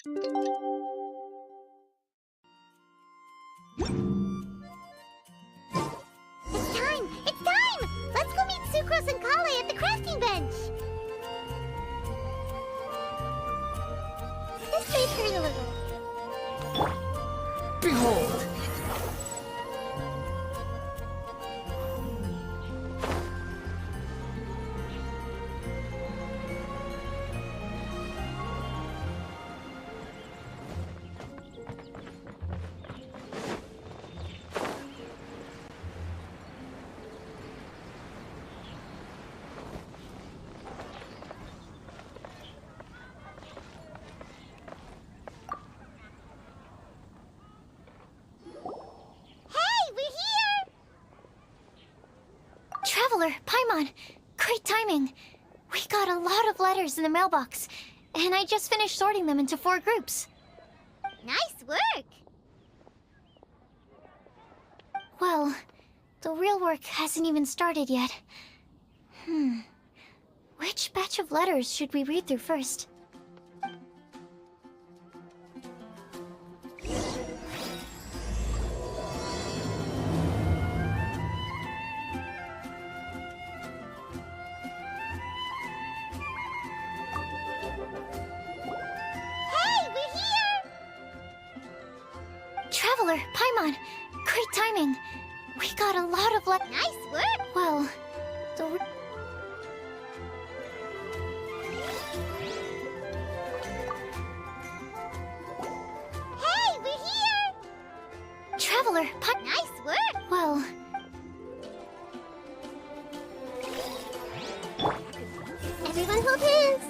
It's time! It's time! Let's go meet Sucrose and Kale at the crafting bench! This may hurt a little. Behold! Traveler, Paimon, great timing. We got a lot of letters in the mailbox, and I just finished sorting them into 4 groups. Nice work! Well, the real work hasn't even started yet. Which batch of letters should we read through first? Traveler, Paimon, great timing. We got a lot of Nice work! Well, Hey, we're here! Traveler, Nice work! Well... Everyone hold hands!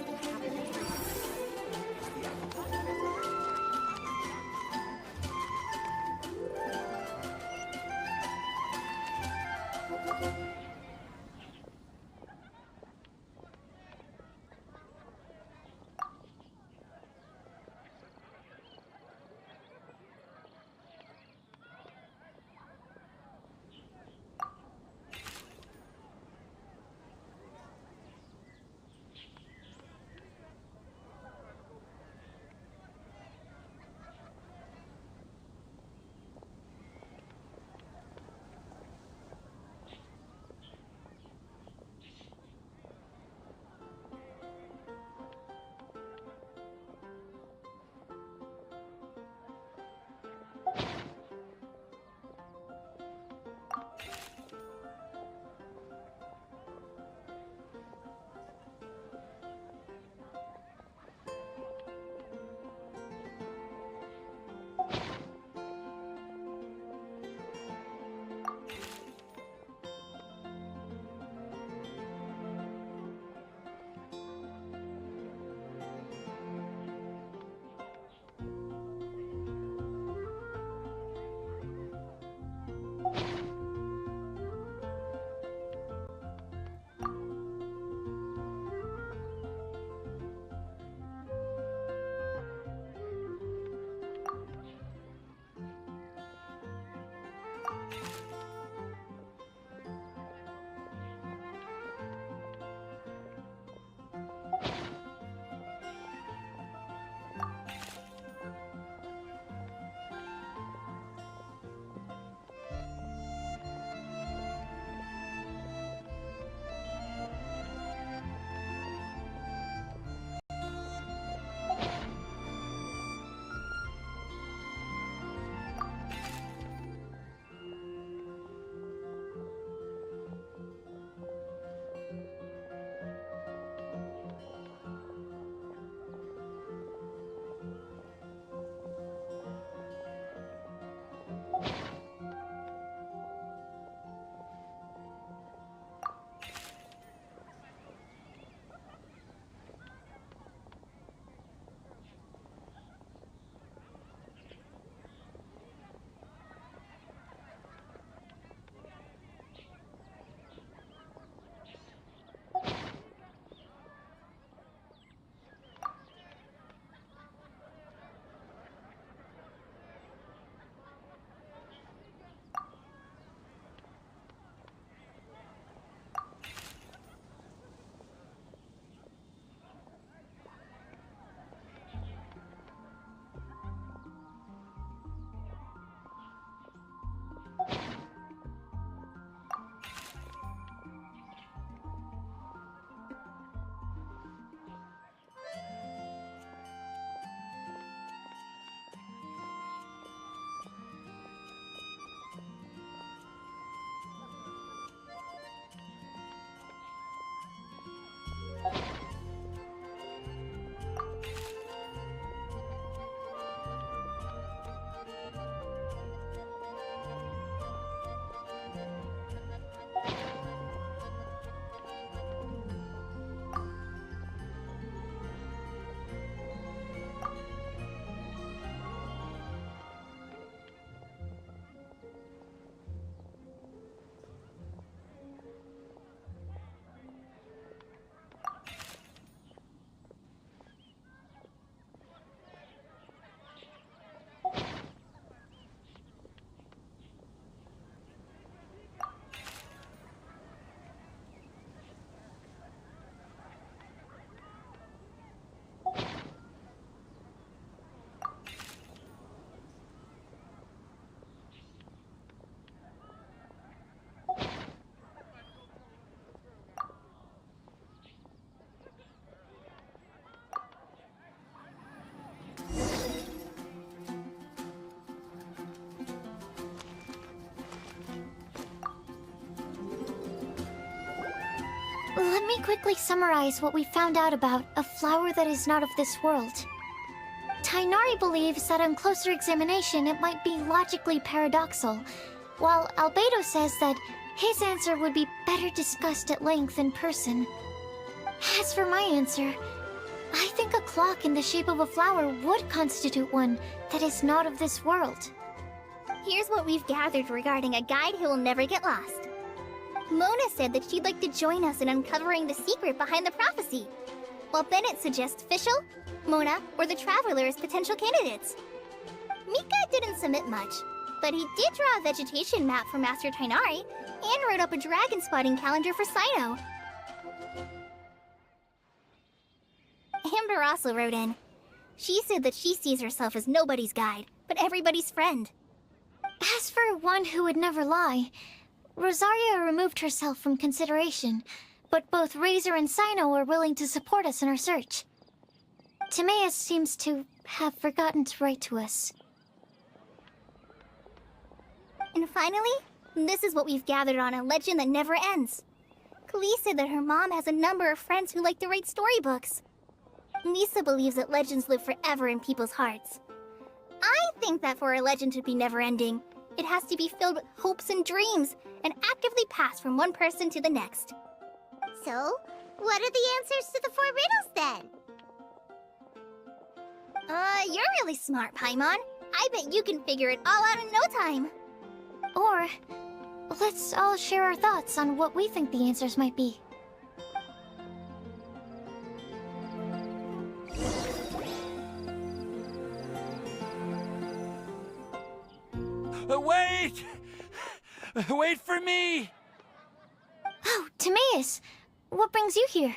Let me quickly summarize what we found out about a flower that is not of this world. Tighnari believes that on closer examination it might be logically paradoxal, while Albedo says that his answer would be better discussed at length in person. As for my answer, I think a clock in the shape of a flower would constitute one that is not of this world. Here's what we've gathered regarding a guide who will never get lost. Mona said that she'd like to join us in uncovering the secret behind the prophecy, while Bennett suggests Fischl, Mona, or the Traveler as potential candidates. Mika didn't submit much, but he did draw a vegetation map for Master Tighnari and wrote up a dragon spotting calendar for Cyno. Amber also wrote in. She said that she sees herself as nobody's guide, but everybody's friend. As for one who would never lie, Rosaria removed herself from consideration, but both Razor and Cyno are willing to support us in our search. Timaeus seems to have forgotten to write to us. And finally, this is what we've gathered on a legend that never ends. Kali said that her mom has a number of friends who like to write storybooks. Lisa believes that legends live forever in people's hearts. I think that for a legend to be never-ending, it has to be filled with hopes and dreams, and actively passed from one person to the next. So, what are the answers to the 4 riddles then? You're really smart, Paimon. I bet you can figure it all out in no time. Or, let's all share our thoughts on what we think the answers might be. Wait! Wait for me! Oh, Timaeus! What brings you here?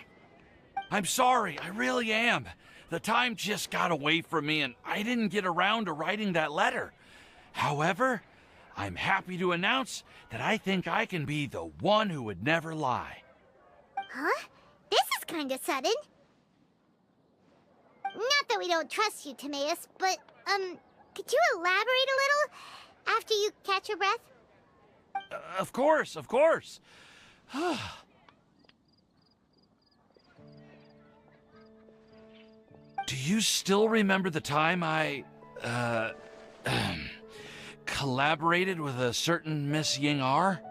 I'm sorry, I really am. The time just got away from me and I didn't get around to writing that letter. However, I'm happy to announce that I think I can be the one who would never lie. Huh? This is kinda sudden. Not that we don't trust you, Timaeus, but, could you elaborate a little after you catch your breath? Of course, of course. Do you still remember the time I, collaborated with a certain Miss Ying-R?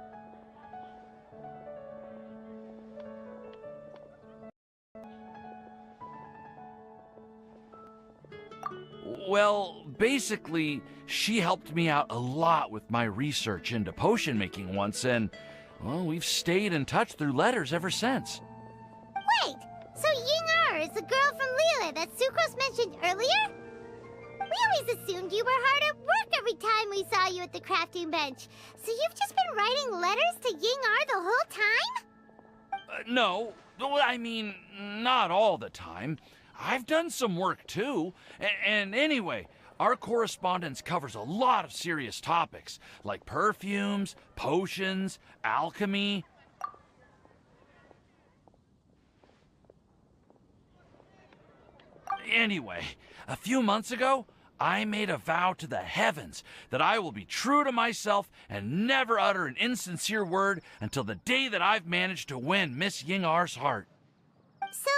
Well, basically, she helped me out a lot with my research into potion making once, and, well, we've stayed in touch through letters ever since. Wait! So Ying-R is the girl from Liyue that Sucrose mentioned earlier? We always assumed you were hard at work every time we saw you at the crafting bench. So you've just been writing letters to Ying-R the whole time? No, I mean, not all the time. I've done some work too. And anyway, our correspondence covers a lot of serious topics, like perfumes, potions, alchemy. Anyway, a few months ago, I made a vow to the heavens that I will be true to myself and never utter an insincere word until the day that I've managed to win Miss Ying-R's heart. So,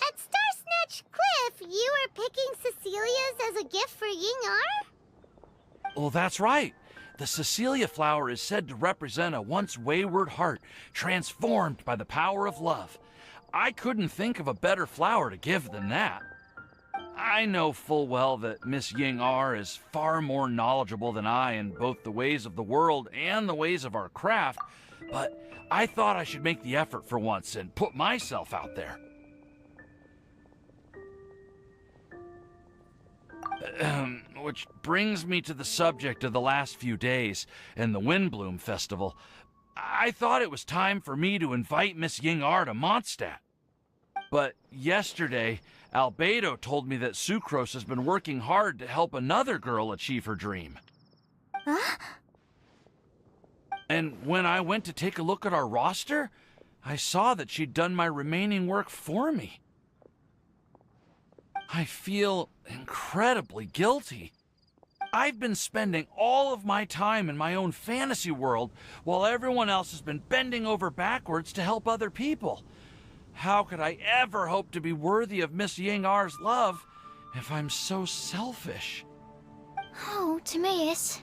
at Star Snatch Cliff, you were picking Cecilia's as a gift for Ying-R? Well, that's right. The Cecilia flower is said to represent a once wayward heart, transformed by the power of love. I couldn't think of a better flower to give than that. I know full well that Miss Ying-R is far more knowledgeable than I in both the ways of the world and the ways of our craft, but I thought I should make the effort for once and put myself out there. Which brings me to the subject of the last few days and the WindBlume Festival. I thought it was time for me to invite Miss Ying-R to Mondstadt. But yesterday, Albedo told me that Sucrose has been working hard to help another girl achieve her dream. Huh? And when I went to take a look at our roster, I saw that she'd done my remaining work for me. I feel incredibly guilty. I've been spending all of my time in my own fantasy world while everyone else has been bending over backwards to help other people. How could I ever hope to be worthy of Miss Ying-R's love if I'm so selfish? Oh, Timaeus.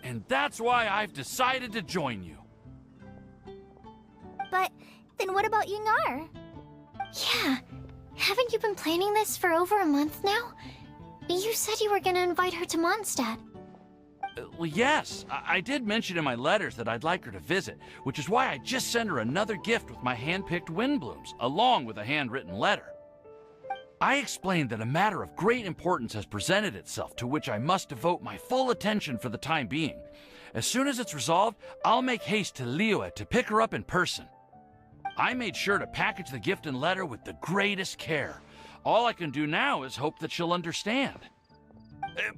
And that's why I've decided to join you. But then what about Ying-R? Yeah. Haven't you been planning this for over a month now? You said you were gonna invite her to Mondstadt. Well, yes, I did mention in my letters that I'd like her to visit, which is why I just sent her another gift with my hand-picked WindBlumes, along with a handwritten letter. I explained that a matter of great importance has presented itself to which I must devote my full attention for the time being. As soon as it's resolved, I'll make haste to Liyue to pick her up in person. I made sure to package the gift and letter with the greatest care. All I can do now is hope that she'll understand.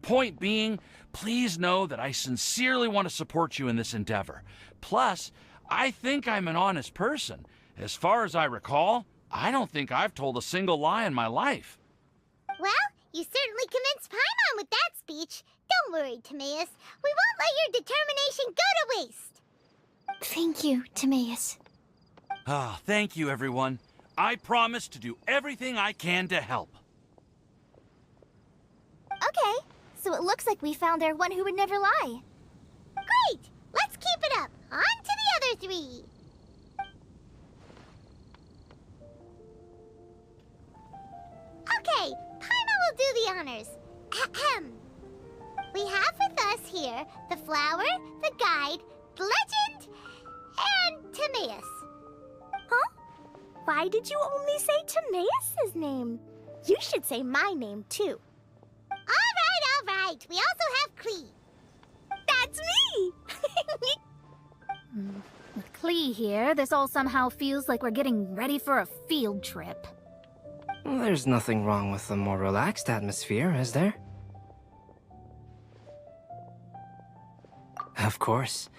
Point being, please know that I sincerely want to support you in this endeavor. Plus, I think I'm an honest person. As far as I recall, I don't think I've told a single lie in my life. Well, you certainly convinced Paimon with that speech. Don't worry, Timaeus. We won't let your determination go to waste. Thank you, Timaeus. Ah, thank you, everyone. I promise to do everything I can to help. Okay, so it looks like we found our one who would never lie. Great! Let's keep it up. On to the other three. Okay, Paimon will do the honors. Ahem. We have with us here the flower, the guide, the legend, and Timaeus. Huh? Why did you only say Timaeus' name? You should say my name, too. All right. We also have Klee. That's me! With Klee here, this all somehow feels like we're getting ready for a field trip. There's nothing wrong with a more relaxed atmosphere, is there? Of course.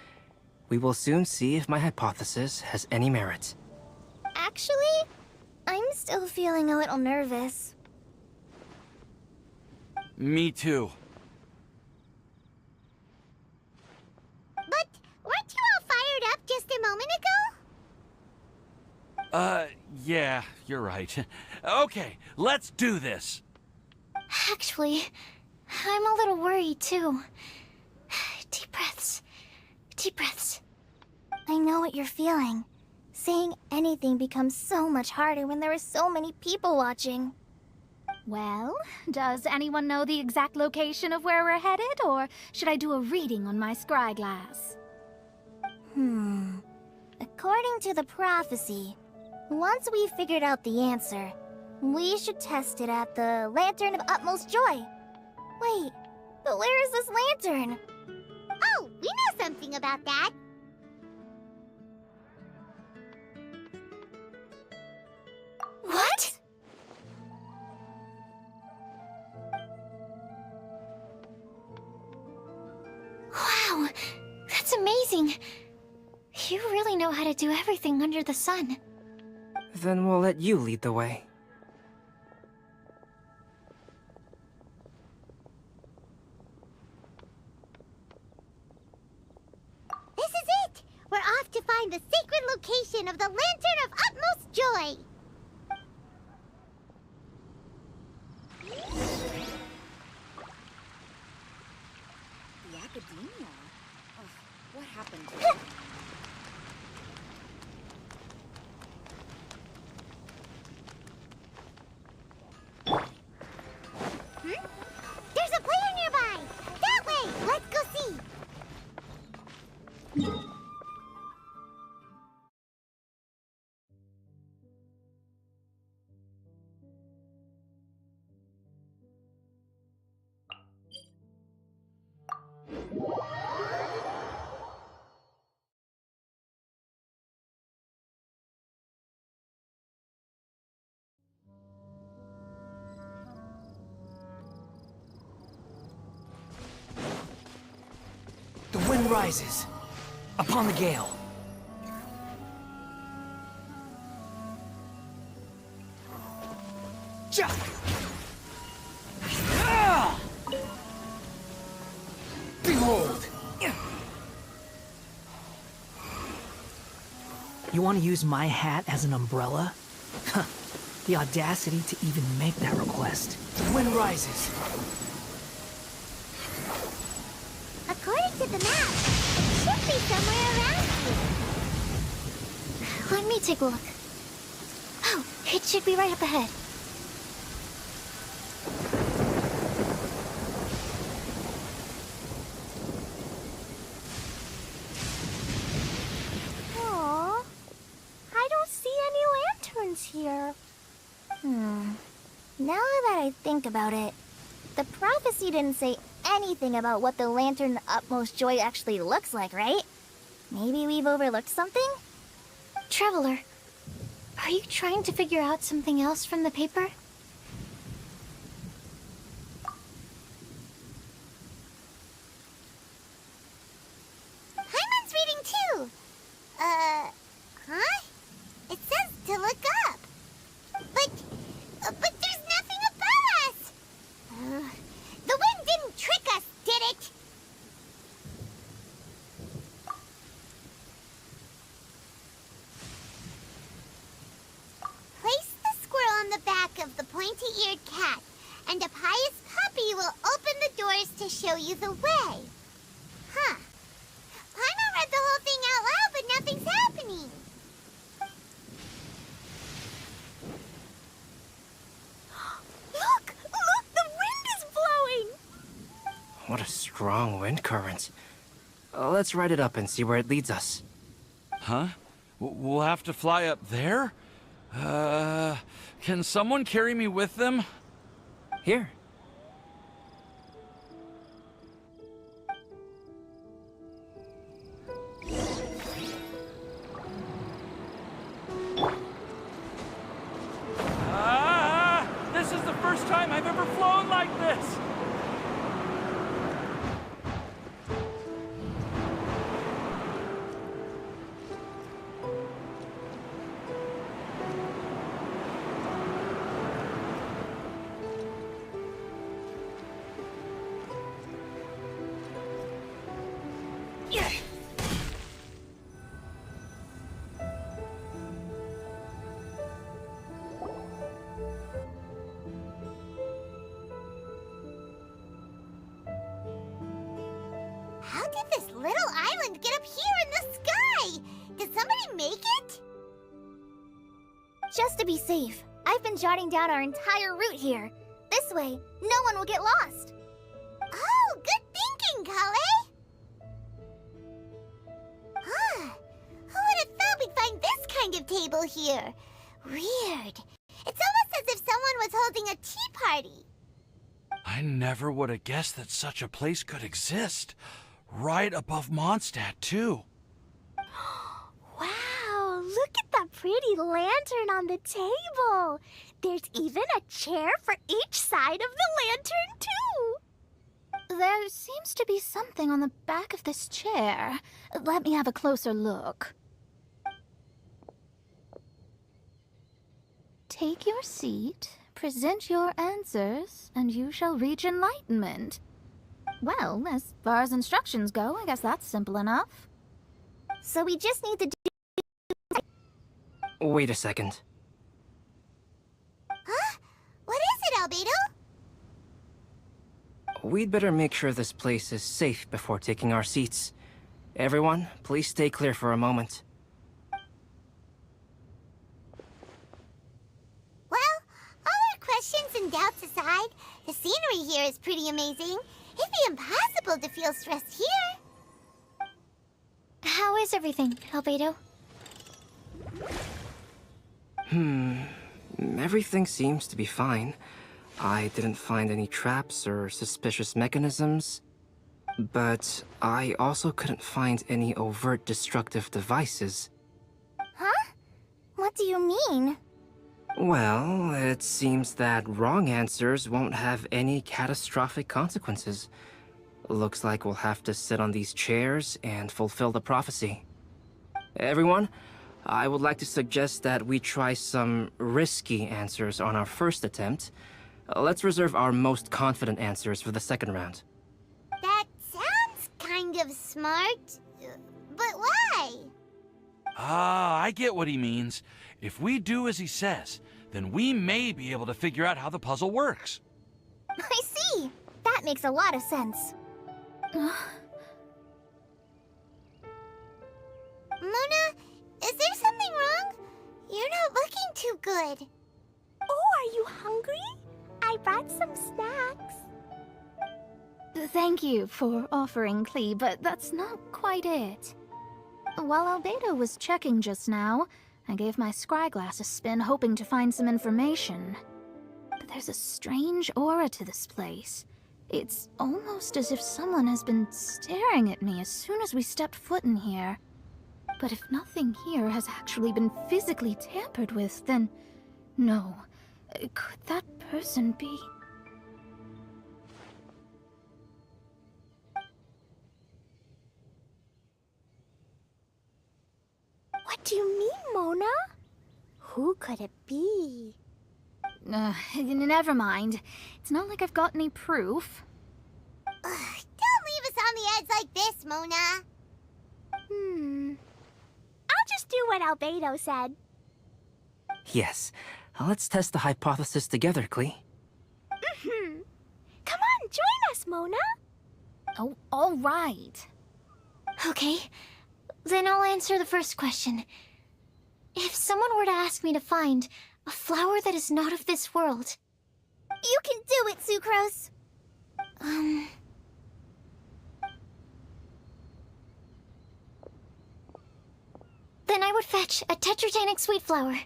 We will soon see if my hypothesis has any merit. Actually, I'm still feeling a little nervous. Me too. But weren't you all fired up just a moment ago? Yeah, you're right. Okay, let's do this. Actually, I'm a little worried too. Deep breaths. Deep breaths. I know what you're feeling. Saying anything becomes so much harder when there are so many people watching. Well, does anyone know the exact location of where we're headed, or should I do a reading on my scry glass? According to the prophecy, once we've figured out the answer, we should test it at the Lantern of Utmost Joy. Wait, but where is this lantern? Oh, we know something about that. What? Wow, that's amazing. You really know how to do everything under the sun. Then we'll let you lead the way. This is it! We're off to find the sacred location of the Lantern of Utmost Joy! The academia? Ugh, what happened? There's a player nearby! That way! Let's go see! The wind rises upon the gale. Ja! Ah! You want to use my hat as an umbrella? Huh. The audacity to even make that request. Wind rises. According to the map, it should be somewhere around here. Let me take a look. Oh, it should be right up ahead. Aww. I don't see any lanterns here. Now that I think about it, the prophecy didn't say anything about what the Lantern Utmost Joy actually looks like, right? Maybe we've overlooked something? Traveler, are you trying to figure out something else from the paper? Hyman's reading too. Huh? It says to look up. But there's nothing above us. The wind didn't trick us, did it? Place the squirrel on the back of the pointy-eared cat, and a pious puppy will open the doors to show you the way. Huh. Paimon read the whole thing out loud, but nothing's happening. Look! Look! The wind is blowing! What a strong wind current. Let's ride it up and see where it leads us. Huh? We'll have to fly up there? Can someone carry me with them? Here. This is the first time I've ever flown like this! How did this little island get up here in the sky? Did somebody make it? Just to be safe, I've been jotting down our entire route here. This way, no one will get lost. Oh, good thinking, Kale. Huh. Who would have thought we'd find this kind of table here? Weird. It's almost as if someone was holding a tea party. I never would have guessed that such a place could exist. Right above Mondstadt, too. Wow, look at that pretty lantern on the table. There's even a chair for each side of the lantern, too. There seems to be something on the back of this chair. Let me have a closer look. Take your seat, present your answers, and you shall reach enlightenment. Well, as far as instructions go, I guess that's simple enough. So we just need to do... Wait a second. Huh? What is it, Albedo? We'd better make sure this place is safe before taking our seats. Everyone, please stay clear for a moment. Well, all our questions and doubts aside, the scenery here is pretty amazing. It'd be impossible to feel stressed here. How is everything, Albedo? Everything seems to be fine. I didn't find any traps or suspicious mechanisms. But I also couldn't find any overt destructive devices. Huh? What do you mean? Well, it seems that wrong answers won't have any catastrophic consequences. Looks like we'll have to sit on these chairs and fulfill the prophecy. Everyone, I would like to suggest that we try some risky answers on our first attempt. Let's reserve our most confident answers for the second round. That sounds kind of smart. But why? Ah, I get what he means. If we do as he says, then we may be able to figure out how the puzzle works. I see! That makes a lot of sense. Mona, is there something wrong? You're not looking too good. Oh, are you hungry? I brought some snacks. Thank you for offering, Klee, but that's not quite it. While Albedo was checking just now, I gave my scryglass a spin hoping to find some information. But there's a strange aura to this place. It's almost as if someone has been staring at me as soon as we stepped foot in here. But if nothing here has actually been physically tampered with, then no. Could that person be... What do you mean, Mona? Who could it be? Never mind. It's not like I've got any proof. Don't leave us on the edge like this, Mona. I'll just do what Albedo said. Yes. Let's test the hypothesis together, Klee. Come on, join us, Mona. Oh, all right. Okay, then I'll answer the first question. If someone were to ask me to find a flower that is not of this world... You can do it, Sucrose. Then I would fetch a tetragenic sweet flower.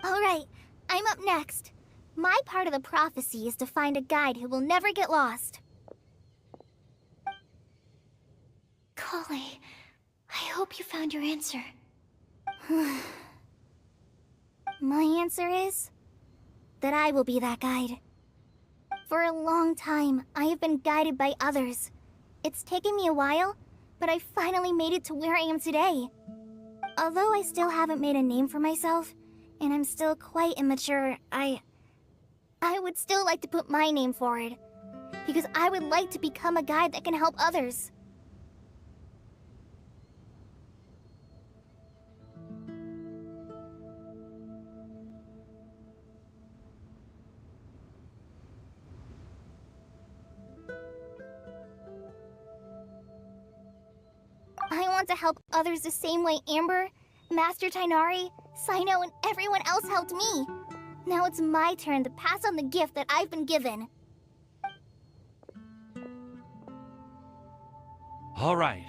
All right, I'm up next. My part of the prophecy is to find a guide who will never get lost. Kale, I hope you found your answer. My answer is that I will be that guide. For a long time, I have been guided by others. It's taken me a while, but I finally made it to where I am today. Although I still haven't made a name for myself, and I'm still quite immature, I would still like to put my name forward, because I would like to become a guide that can help others. I want to help others the same way Amber, Master Tighnari, Cyno, and everyone else helped me. Now it's my turn to pass on the gift that I've been given. All right,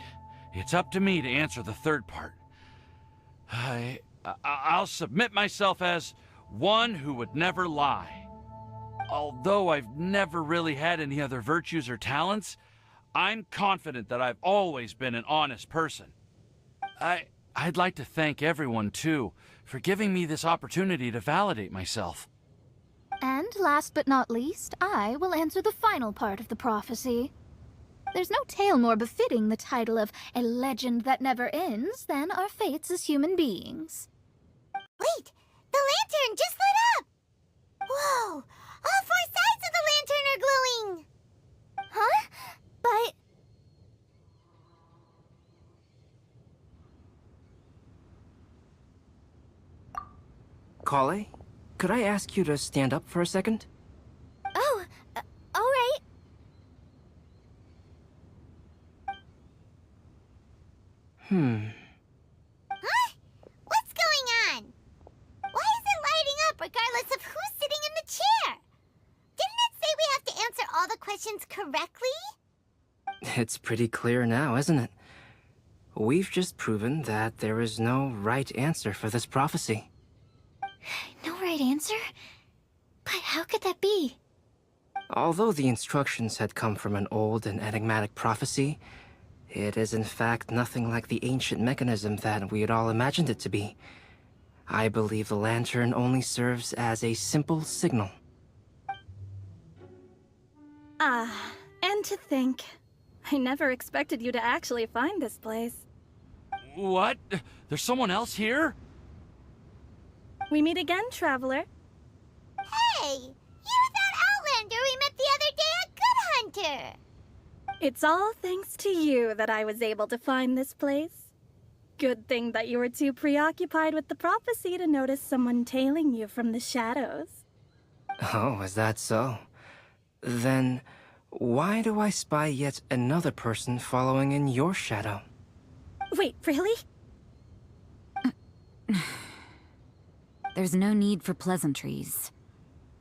it's up to me to answer the third part. I'll submit myself as one who would never lie. Although I've never really had any other virtues or talents, I'm confident that I've always been an honest person. I'd like to thank everyone, too, for giving me this opportunity to validate myself. And last but not least, I will answer the final part of the prophecy. There's no tale more befitting the title of a legend that never ends than our fates as human beings. Wait, the lantern just lit up! Whoa, all four sides of the lantern are glowing! Huh? But... Kale, could I ask you to stand up for a second? Oh, all right. Huh? What's going on? Why is it lighting up regardless of who's sitting in the chair? Didn't it say we have to answer all the questions correctly? It's pretty clear now, isn't it? We've just proven that there is no right answer for this prophecy. No right answer? But how could that be? Although the instructions had come from an old and enigmatic prophecy, it is in fact nothing like the ancient mechanism that we had all imagined it to be. I believe the lantern only serves as a simple signal. And to think, I never expected you to actually find this place. What? There's someone else here? We meet again, traveler. Hey, you're that Outlander we met the other day at Good Hunter! It's all thanks to you that I was able to find this place. Good thing that you were too preoccupied with the prophecy to notice someone tailing you from the shadows. Oh, is that so? Then, why do I spy yet another person following in your shadow? Wait, really? There's no need for pleasantries.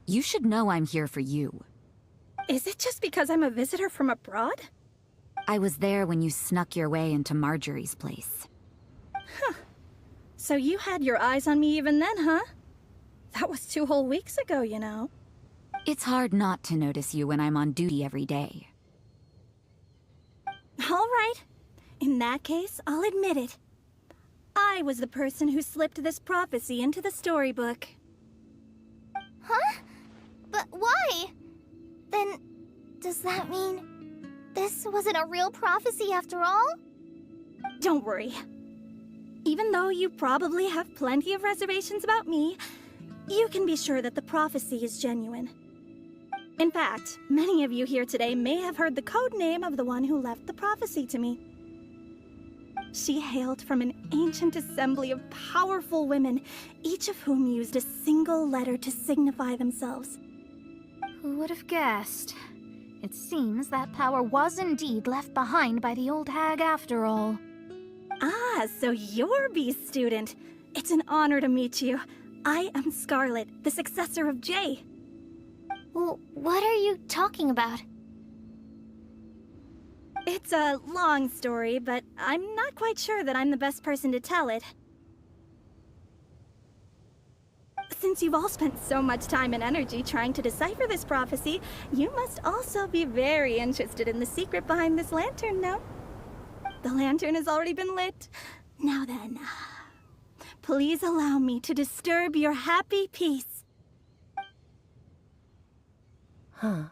You should know I'm here for you. Is it just because I'm a visitor from abroad? I was there when you snuck your way into Marjorie's place. Huh. So you had your eyes on me even then, huh? That was 2 whole weeks ago, you know. It's hard not to notice you when I'm on duty every day. All right. In that case, I'll admit it. I was the person who slipped this prophecy into the storybook. Huh? But why? Then, does that mean this wasn't a real prophecy after all? Don't worry. Even though you probably have plenty of reservations about me, you can be sure that the prophecy is genuine. In fact, many of you here today may have heard the code name of the one who left the prophecy to me. She hailed from an ancient assembly of powerful women, each of whom used a single letter to signify themselves. Who would have guessed? It seems that power was indeed left behind by the old hag after all. Ah, so you're B's student. It's an honor to meet you. I am Scarlet, the successor of Jay. Well, what are you talking about? It's a long story, but I'm not quite sure that I'm the best person to tell it. Since you've all spent so much time and energy trying to decipher this prophecy, you must also be very interested in the secret behind this lantern, no? The lantern has already been lit. Now then, please allow me to disturb your happy peace. Huh.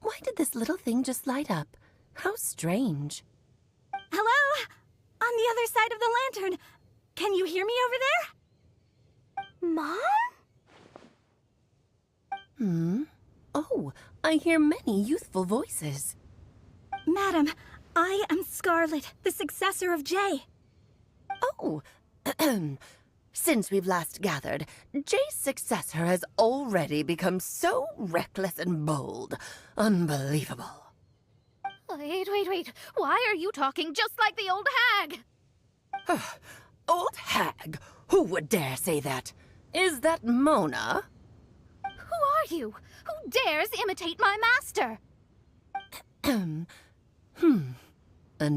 Why did this little thing just light up? How strange. Hello? On the other side of the lantern. Can you hear me over there? Mom? Oh, I hear many youthful voices. Madam, I am Scarlet, the successor of Jay. Oh, since we've last gathered, Jay's successor has already become so reckless and bold. Unbelievable. Wait. Why are you talking just like the old hag? Old hag? Who would dare say that? Is that Mona? Who are you? Who dares imitate my master? And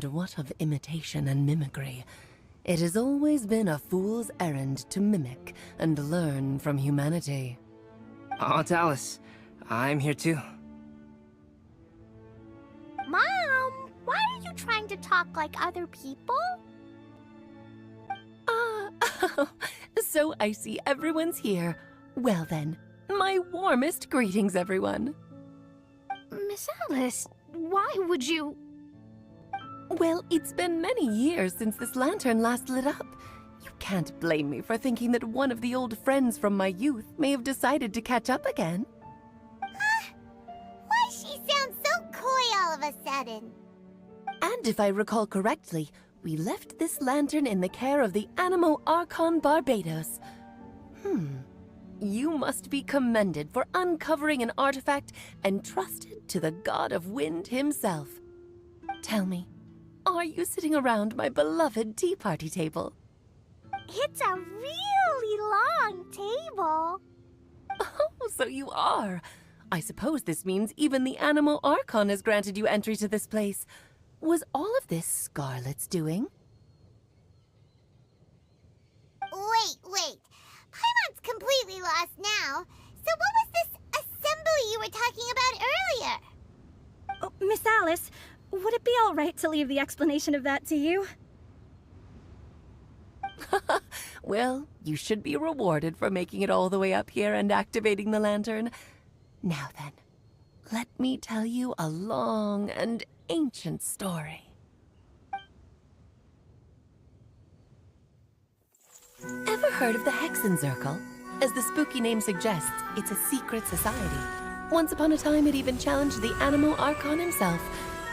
what of imitation and mimicry? It has always been a fool's errand to mimic and learn from humanity. Aunt Alice, I'm here too. Mom, why are you trying to talk like other people? So I see everyone's here. Well then, my warmest greetings, everyone. Miss Alice, why would you... Well, it's been many years since this lantern last lit up. You can't blame me for thinking that one of the old friends from my youth may have decided to catch up again. Why she sounds so coy all of a sudden? And if I recall correctly, we left this lantern in the care of the Animo Archon Barbados. You must be commended for uncovering an artifact entrusted to the god of wind himself. Tell me, are you sitting around my beloved tea party table? It's a really long table. Oh, so you are. I suppose this means even the Animo Archon has granted you entry to this place. Was all of this Scarlet's doing? Wait. Paimon's completely lost now. So what was this assembly you were talking about earlier? Oh, Miss Alice, would it be all right to leave the explanation of that to you? Well, you should be rewarded for making it all the way up here and activating the lantern. Now then, let me tell you a long and ancient story. Ever heard of the Hexenzirkel? As the spooky name suggests, it's a secret society. Once upon a time, it even challenged the Animo Archon himself.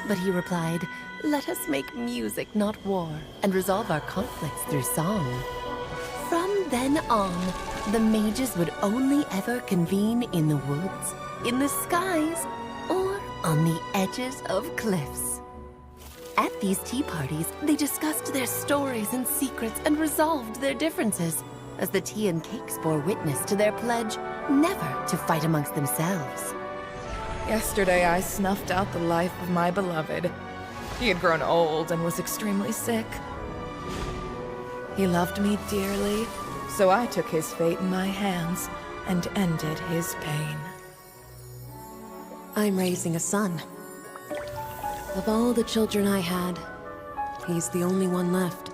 But he replied, "Let us make music, not war, and resolve our conflicts through song." From then on, the mages would only ever convene in the woods, in the skies, or on the edges of cliffs. At these tea parties, they discussed their stories and secrets and resolved their differences, as the tea and cakes bore witness to their pledge never to fight amongst themselves. Yesterday I snuffed out the life of my beloved. He had grown old and was extremely sick. He loved me dearly, so I took his fate in my hands and ended his pain. I'm raising a son. Of all the children I had, he's the only one left.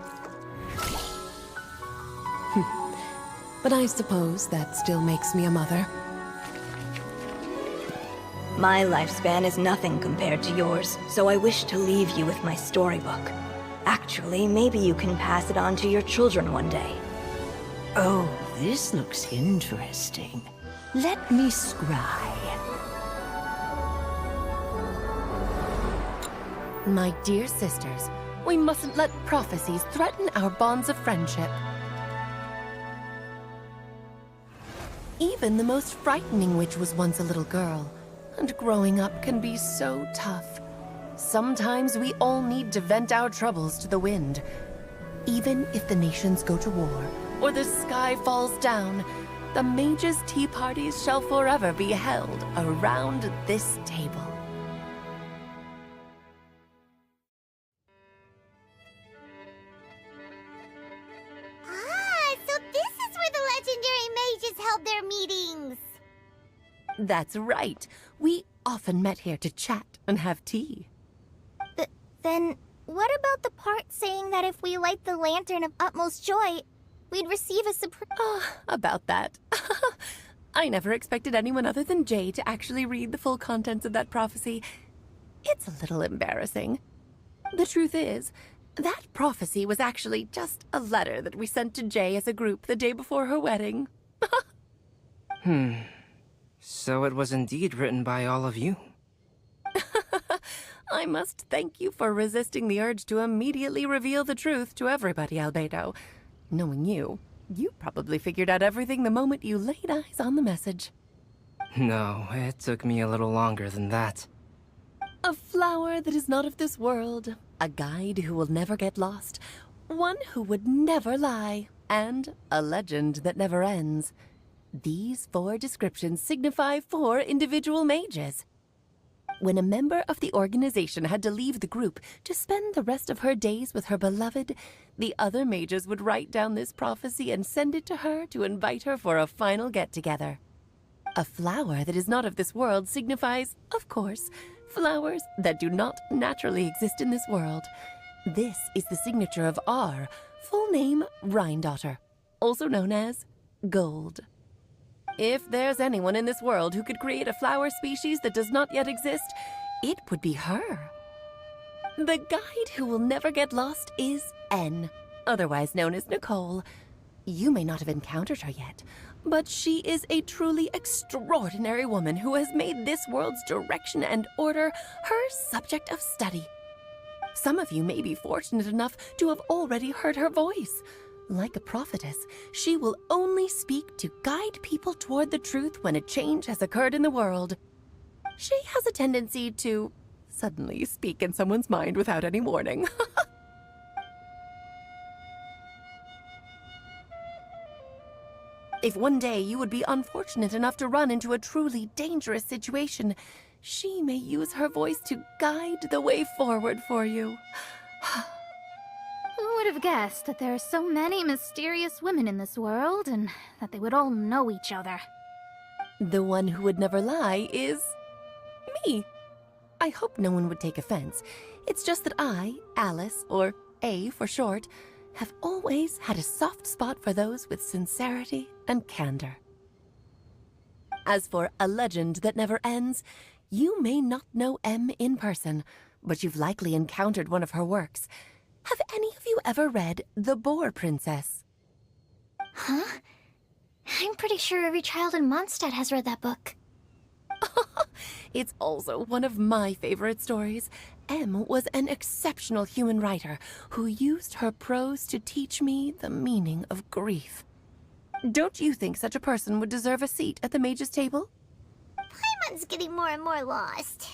But I suppose that still makes me a mother. My lifespan is nothing compared to yours, so I wish to leave you with my storybook. Actually, maybe you can pass it on to your children one day. Oh, this looks interesting. Let me scry. My dear sisters, we mustn't let prophecies threaten our bonds of friendship. Even the most frightening witch was once a little girl, and growing up can be so tough. Sometimes we all need to vent our troubles to the wind. Even if the nations go to war, or the sky falls down, the mages' tea parties shall forever be held around this table. So this is where the legendary mages held their meetings! That's right. We often met here to chat and have tea. Then, what about the part saying that if we light the lantern of utmost joy, we'd receive a surprise? About that. I never expected anyone other than Jay to actually read the full contents of that prophecy. It's a little embarrassing. The truth is, that prophecy was actually just a letter that we sent to Jay as a group the day before her wedding. So it was indeed written by all of you. I must thank you for resisting the urge to immediately reveal the truth to everybody, Albedo. Knowing you, you probably figured out everything the moment you laid eyes on the message. No, it took me a little longer than that. A flower that is not of this world, a guide who will never get lost, one who would never lie, and a legend that never ends. These 4 descriptions signify 4 individual mages. When a member of the organization had to leave the group to spend the rest of her days with her beloved, the other mages would write down this prophecy and send it to her to invite her for a final get-together. A flower that is not of this world signifies, of course, flowers that do not naturally exist in this world. This is the signature of our full name, Rhindaughter, also known as Gold. If there's anyone in this world who could create a flower species that does not yet exist, it would be her. The guide who will never get lost is N, otherwise known as Nicole. You may not have encountered her yet, but she is a truly extraordinary woman who has made this world's direction and order her subject of study. Some of you may be fortunate enough to have already heard her voice. Like a prophetess, she will only speak to guide people toward the truth when a change has occurred in the world. She has a tendency to suddenly speak in someone's mind without any warning. If one day you would be unfortunate enough to run into a truly dangerous situation, she may use her voice to guide the way forward for you. Who would have guessed that there are so many mysterious women in this world, and that they would all know each other? The one who would never lie is me. I hope no one would take offense. It's just that I, Alice, or A for short, have always had a soft spot for those with sincerity and candor. As for a legend that never ends, you may not know M in person, but you've likely encountered one of her works. Have any of you ever read The Boar Princess? Huh? I'm pretty sure every child in Mondstadt has read that book. It's also one of my favorite stories. Em was an exceptional human writer who used her prose to teach me the meaning of grief. Don't you think such a person would deserve a seat at the mage's table? Paimon's getting more and more lost.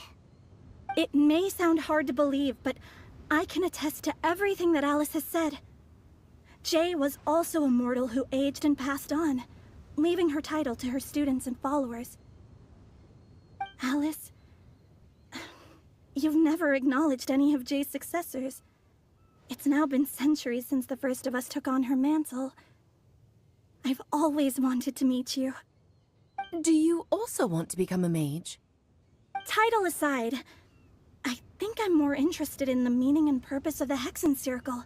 It may sound hard to believe, but I can attest to everything that Alice has said. Jay was also a mortal who aged and passed on, leaving her title to her students and followers. Alice, you've never acknowledged any of Jay's successors. It's now been centuries since the first of us took on her mantle. I've always wanted to meet you. Do you also want to become a mage? Title aside, I think I'm more interested in the meaning and purpose of the Hexen Circle.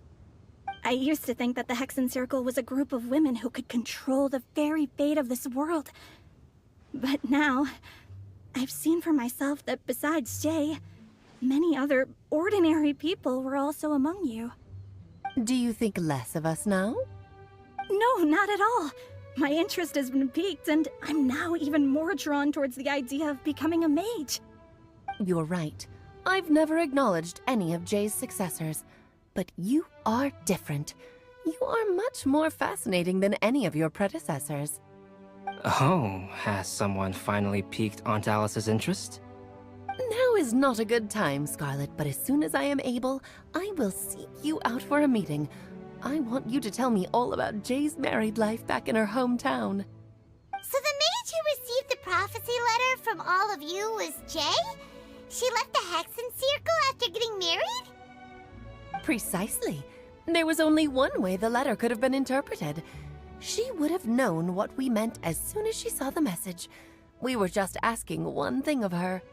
I used to think that the Hexen Circle was a group of women who could control the very fate of this world. But now, I've seen for myself that besides Jay, many other ordinary people were also among you. Do you think less of us now? No, not at all. My interest has been piqued, and I'm now even more drawn towards the idea of becoming a mage. You're right. I've never acknowledged any of Jay's successors. But you are different. You are much more fascinating than any of your predecessors. Oh, has someone finally piqued Aunt Alice's interest? Now is not a good time, Scarlet, but as soon as I am able, I will seek you out for a meeting. I want you to tell me all about Jay's married life back in her hometown. So the mage who received the prophecy letter from all of you was Jay? She left the Hexen Circle after getting married? Precisely. There was only one way the letter could have been interpreted. She would have known what we meant as soon as she saw the message. We were just asking one thing of her.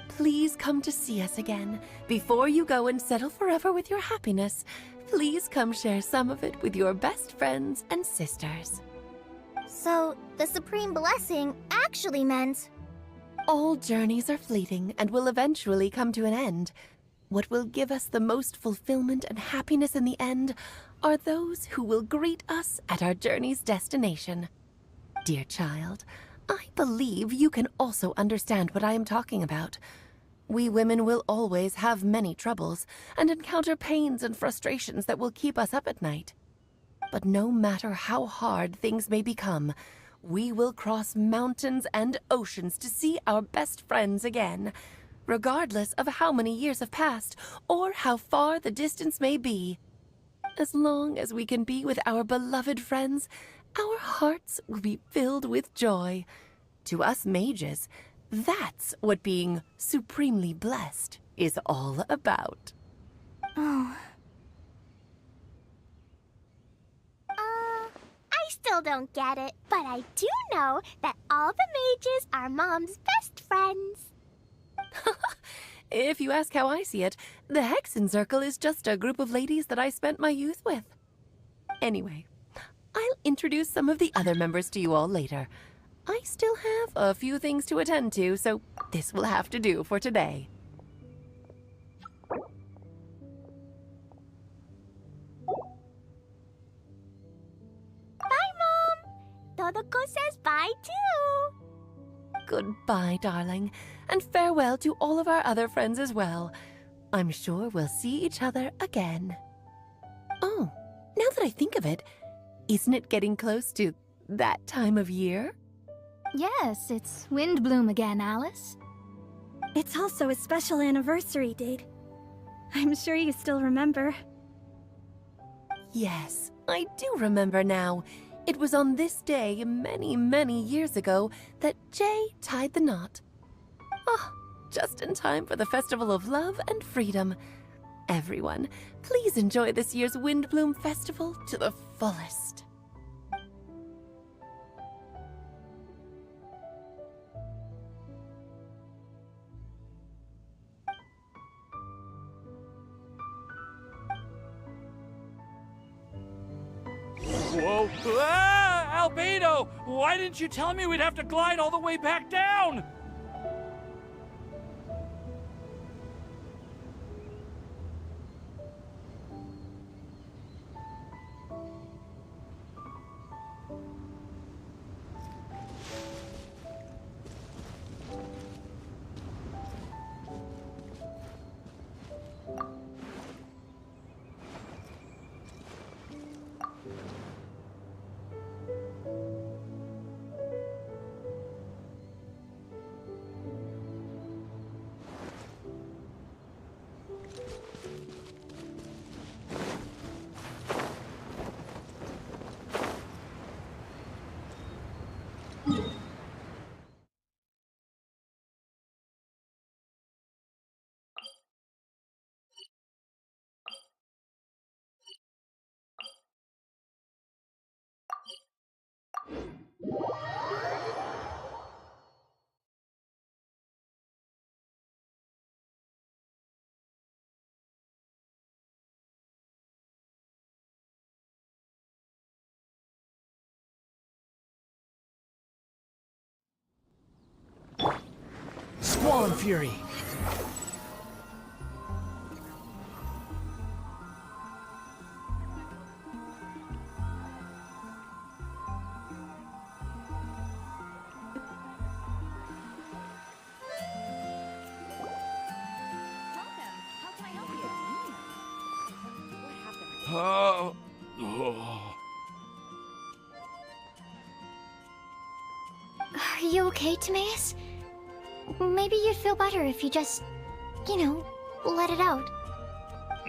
Please come to see us again. Before you go and settle forever with your happiness, please come share some of it with your best friends and sisters. So, the Supreme Blessing actually meant... All journeys are fleeting and will eventually come to an end. What will give us the most fulfillment and happiness in the end are those who will greet us at our journey's destination. Dear child, I believe you can also understand what I am talking about. We women will always have many troubles and encounter pains and frustrations that will keep us up at night. But no matter how hard things may become, we will cross mountains and oceans to see our best friends again, regardless of how many years have passed or how far the distance may be. As long as we can be with our beloved friends, our hearts will be filled with joy. To us mages, that's what being supremely blessed is all about. Oh. I still don't get it, but I do know that all the mages are Mom's best friends. If you ask how I see it, the Hexen Circle is just a group of ladies that I spent my youth with. Anyway, I'll introduce some of the other members to you all later. I still have a few things to attend to, so this will have to do for today. Bye, Mom! Todoko says bye, too! Goodbye, darling, and farewell to all of our other friends as well. I'm sure we'll see each other again. Oh, now that I think of it, isn't it getting close to that time of year? Yes, it's WindBlume again, Alice. It's also a special anniversary date. I'm sure you still remember. Yes, I do remember now. It was on this day many, many years ago that Jay tied the knot. Ah, just in time for the Festival of Love and Freedom. Everyone, please enjoy this year's WindBlume Festival to the fullest. Whoa! Ah! Albedo! Why didn't you tell me we'd have to glide all the way back down? Squall and Fury. Oh. Are you okay, Timaeus? Maybe you'd feel better if you just, let it out.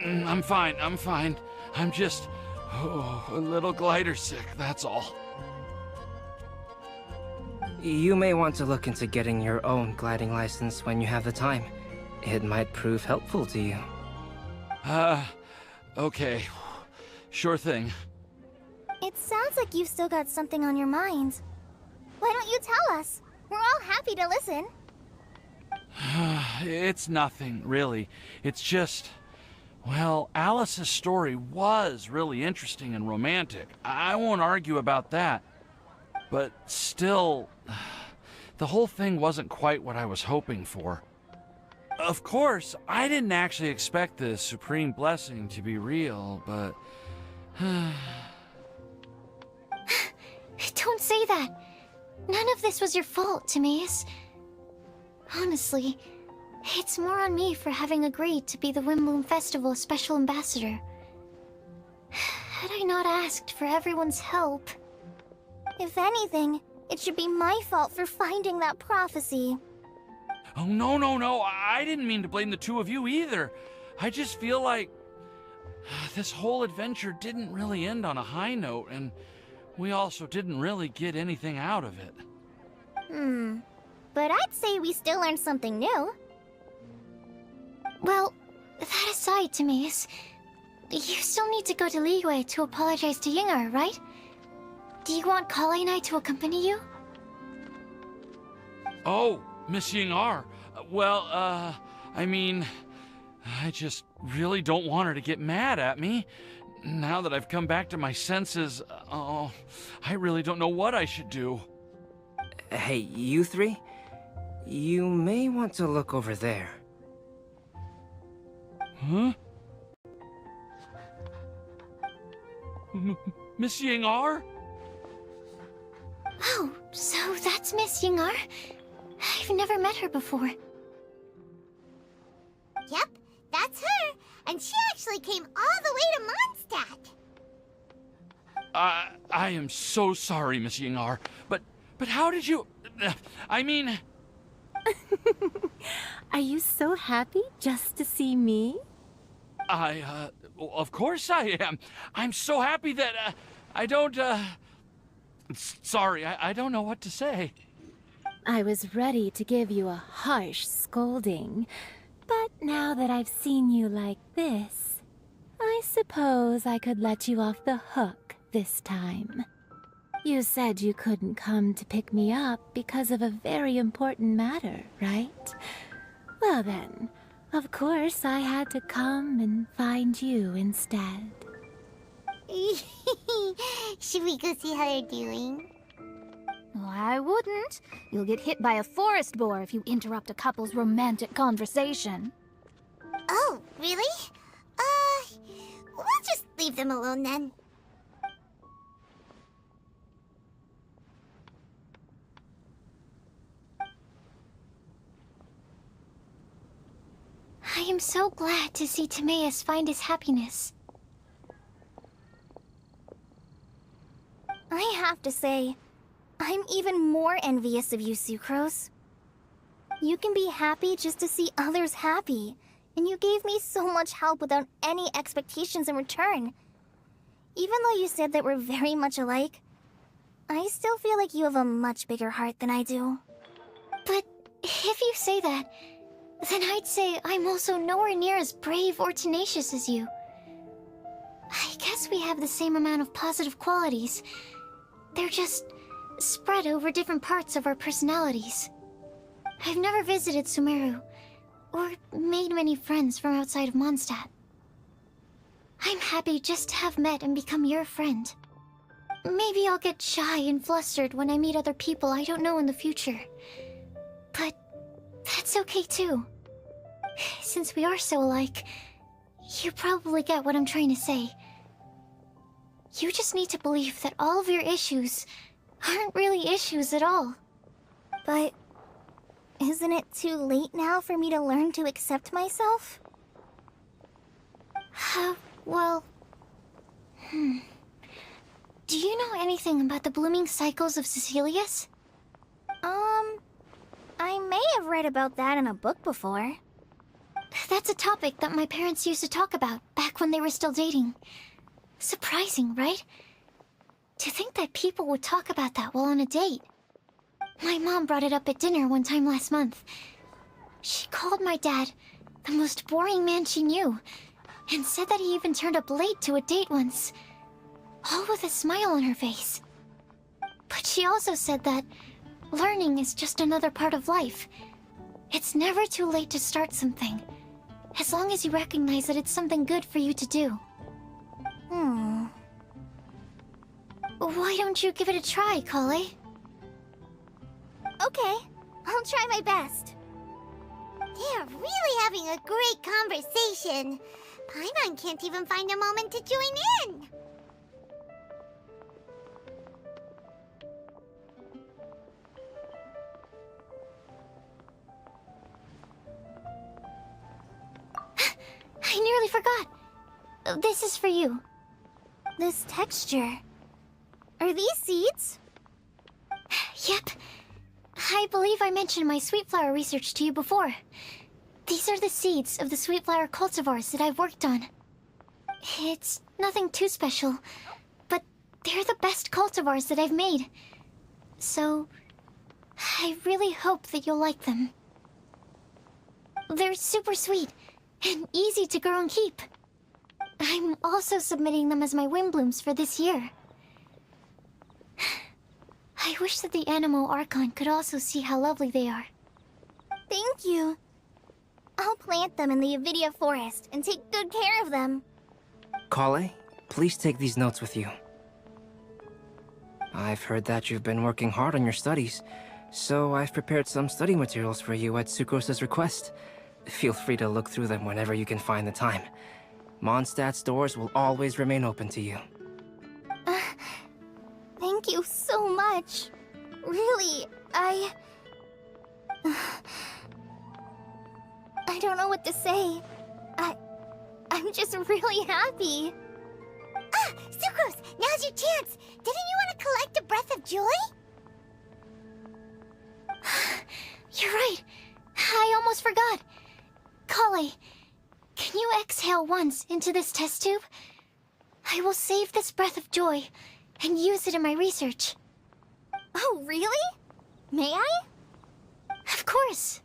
I'm fine, I'm fine. I'm just, a little glider sick, that's all. You may want to look into getting your own gliding license when you have the time. It might prove helpful to you. Okay. Sure thing. It sounds like you've still got something on your mind. Why don't you tell us? We're all happy to listen. It's nothing, really. It's just... Well, Alice's story was really interesting and romantic. I won't argue about that. But still, the whole thing wasn't quite what I was hoping for. Of course, I didn't actually expect the supreme blessing to be real, but... Don't say that. None of this was your fault, Timaeus. Honestly, it's more on me for having agreed to be the WindBlume Festival's special ambassador. Had I not asked for everyone's help... If anything, it should be my fault for finding that prophecy. Oh, no, I didn't mean to blame the two of you either. I just feel like... this whole adventure didn't really end on a high note, and we also didn't really get anything out of it. But I'd say we still learned something new. Well, that aside, Timaeus, you still need to go to Liyue to apologize to Yingar, right? Do you want Kale and I to accompany you? Oh, Miss Yingar. Well, I mean... I just really don't want her to get mad at me. Now that I've come back to my senses, I really don't know what I should do. Hey, you three? You may want to look over there. Huh? Miss Yingar? Oh, so that's Miss Yingar? I've never met her before. Yep, that's her. And she actually came all the way to Mondstadt. I am so sorry, Miss Yingar. But how did you... I mean... Are you so happy just to see me? Of course I am. I'm so happy that, I don't, Sorry, I don't know what to say. I was ready to give you a harsh scolding, but now that I've seen you like this, I suppose I could let you off the hook this time. You said you couldn't come to pick me up because of a very important matter, right? Well then, of course I had to come and find you instead. Should we go see how they're doing? Oh, I wouldn't. You'll get hit by a forest boar if you interrupt a couple's romantic conversation. Oh, really? We'll just leave them alone then. I am so glad to see Timaeus find his happiness. I have to say, I'm even more envious of you, Sucrose. You can be happy just to see others happy, and you gave me so much help without any expectations in return. Even though you said that we're very much alike, I still feel like you have a much bigger heart than I do. But if you say that, then I'd say I'm also nowhere near as brave or tenacious as you. I guess we have the same amount of positive qualities. They're just spread over different parts of our personalities. I've never visited Sumeru, or made many friends from outside of Mondstadt. I'm happy just to have met and become your friend. Maybe I'll get shy and flustered when I meet other people I don't know in the future. But that's okay too. Since we are so alike, you probably get what I'm trying to say. You just need to believe that all of your issues aren't really issues at all. But isn't it too late now for me to learn to accept myself? Well... Do you know anything about the blooming cycles of Cecilius? I may have read about that in a book before. That's a topic that my parents used to talk about back when they were still dating. Surprising, right? To think that people would talk about that while on a date. My mom brought it up at dinner one time last month. She called my dad the most boring man she knew, and said that he even turned up late to a date once, all with a smile on her face. But she also said that learning is just another part of life. It's never too late to start something, as long as you recognize that it's something good for you to do. Why don't you give it a try, Kale? Okay, I'll try my best. They're really having a great conversation. Paimon can't even find a moment to join in. I nearly forgot. This is for you. This texture. Are these seeds? Yep. I believe I mentioned my sweet flower research to you before. These are the seeds of the sweet flower cultivars that I've worked on. It's nothing too special, but they're the best cultivars that I've made. So, I really hope that you'll like them. They're super sweet and easy to grow and keep. I'm also submitting them as my WindBlumes for this year. I wish that the Animo Archon could also see how lovely they are. Thank you. I'll plant them in the Avidia forest and take good care of them. Kale, please take these notes with you. I've heard that you've been working hard on your studies, so I've prepared some study materials for you at Sucrose's request. Feel free to look through them whenever you can find the time. Mondstadt's doors will always remain open to you. Thank you so much. Really, I don't know what to say. I'm just really happy. Ah, Sucrose, now's your chance. Didn't you want to collect a breath of joy? You're right. I almost forgot. Kale, can you exhale once into this test tube? I will save this breath of joy and use it in my research. Oh, really? May I? Of course.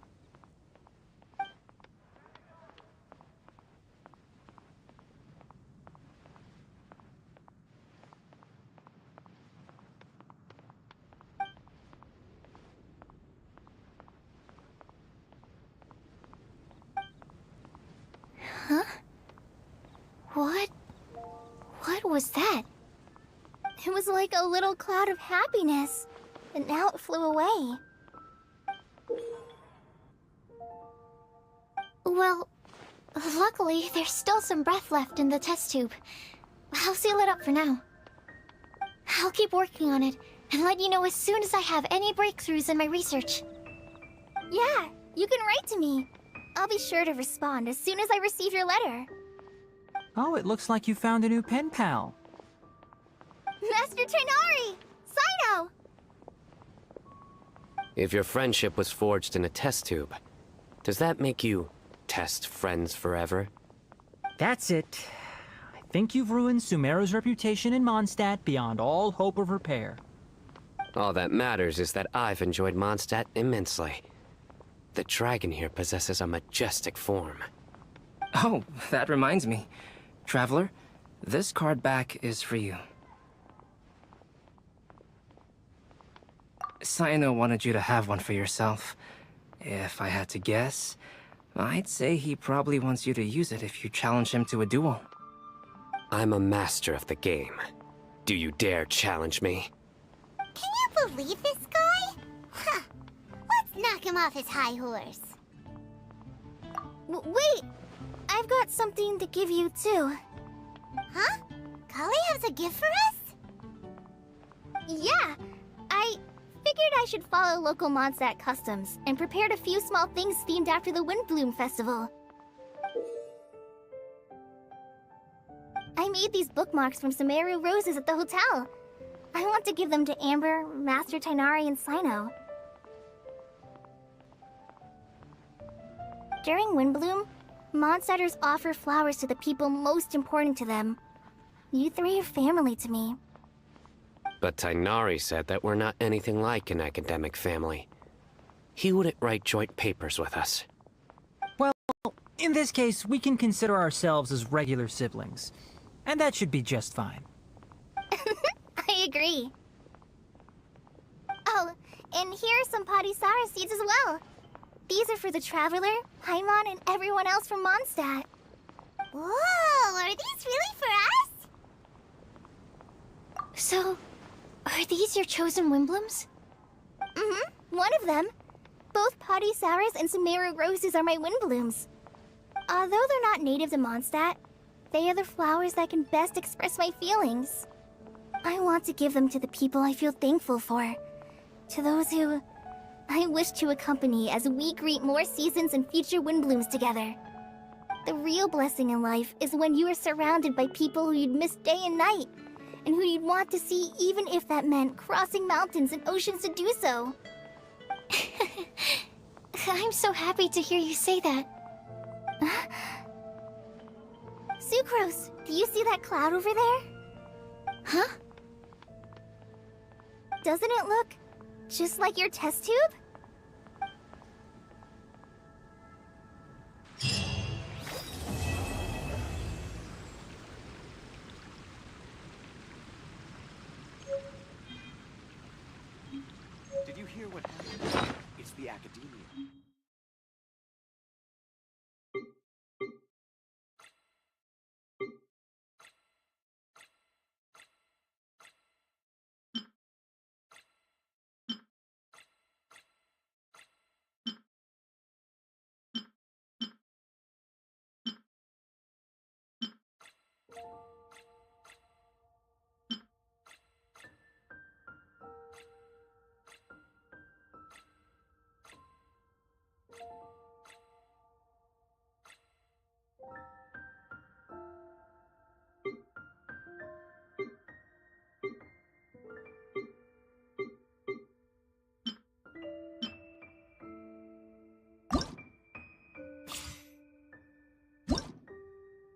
Huh? What was that? It was like a little cloud of happiness, but now it flew away. Well, luckily, there's still some breath left in the test tube. I'll seal it up for now. I'll keep working on it and let you know as soon as I have any breakthroughs in my research. Yeah, you can write to me. I'll be sure to respond as soon as I receive your letter. Oh, it looks like you found a new pen pal. Master Tighnari! Cyno! If your friendship was forged in a test tube, does that make you test friends forever? That's it. I think you've ruined Sumeru's reputation in Mondstadt beyond all hope of repair. All that matters is that I've enjoyed Mondstadt immensely. The dragon here possesses a majestic form. Oh, that reminds me. Traveler, this card back is for you. Saino wanted you to have one for yourself. If I had to guess, I'd say he probably wants you to use it if you challenge him to a duel. I'm a master of the game. Do you dare challenge me? Can you believe this guy? Huh. Let's knock him off his high horse. Wait! I've got something to give you, too. Huh? Kali has a gift for us? Yeah! I figured I should follow local Mondstadt customs and prepared a few small things themed after the WindBlume festival. I made these bookmarks from Sumeru roses at the hotel. I want to give them to Amber, Master Tighnari, and Sino. During WindBlume, Mondstadters offer flowers to the people most important to them. You three are family to me. But Tighnari said that we're not anything like an academic family. He wouldn't write joint papers with us. Well, in this case, we can consider ourselves as regular siblings. And that should be just fine. I agree. Oh, and here are some Padisara seeds as well. These are for the Traveler, Paimon, and everyone else from Mondstadt. Whoa, are these really for us? So, are these your chosen WindBlooms? Mm-hmm, one of them. Both Padisaras and Sumeru roses are my WindBlooms. Although they're not native to Mondstadt, they are the flowers that can best express my feelings. I want to give them to the people I feel thankful for. To those who I wish to accompany as we greet more seasons and future WindBlooms together. The real blessing in life is when you are surrounded by people who you'd miss day and night, and who you'd want to see even if that meant crossing mountains and oceans to do so. I'm so happy to hear you say that. Sucrose, do you see that cloud over there? Huh? Doesn't it look just like your test tube? Did you hear what happened? It's the academia.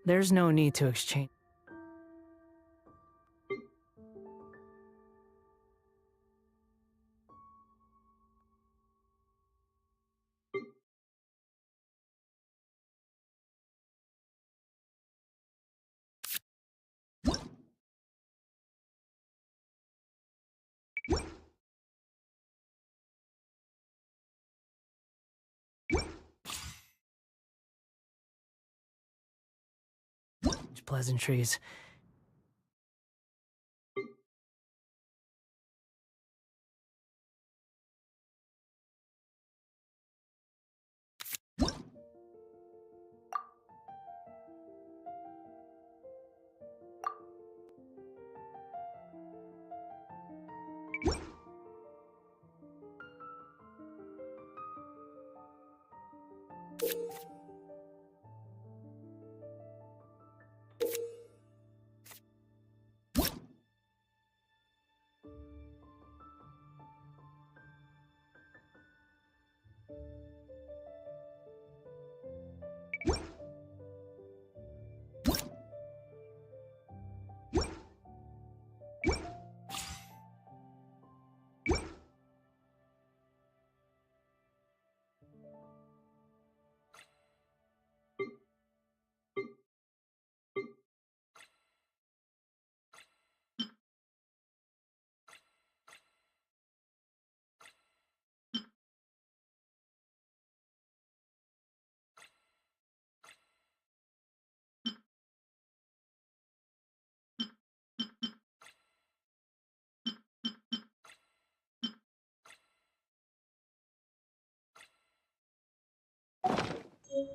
There's no need to exchange. Pleasantries.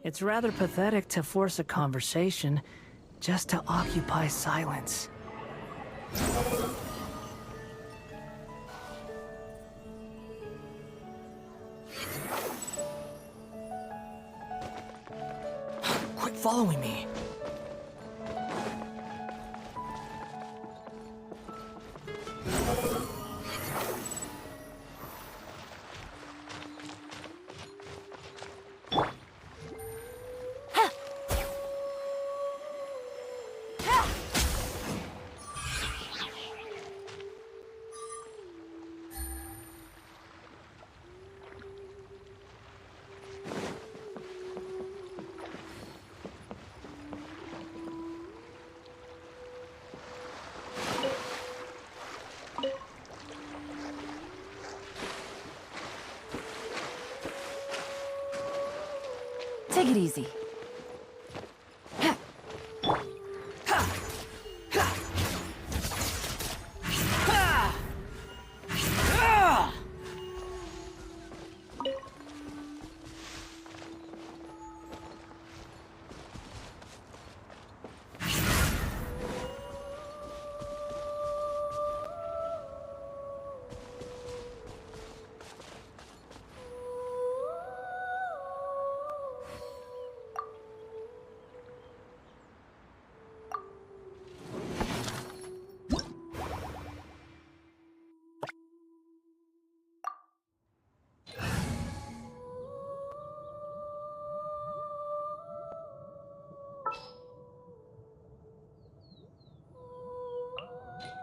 It's rather pathetic to force a conversation just to occupy silence. Quit following me. Take it easy.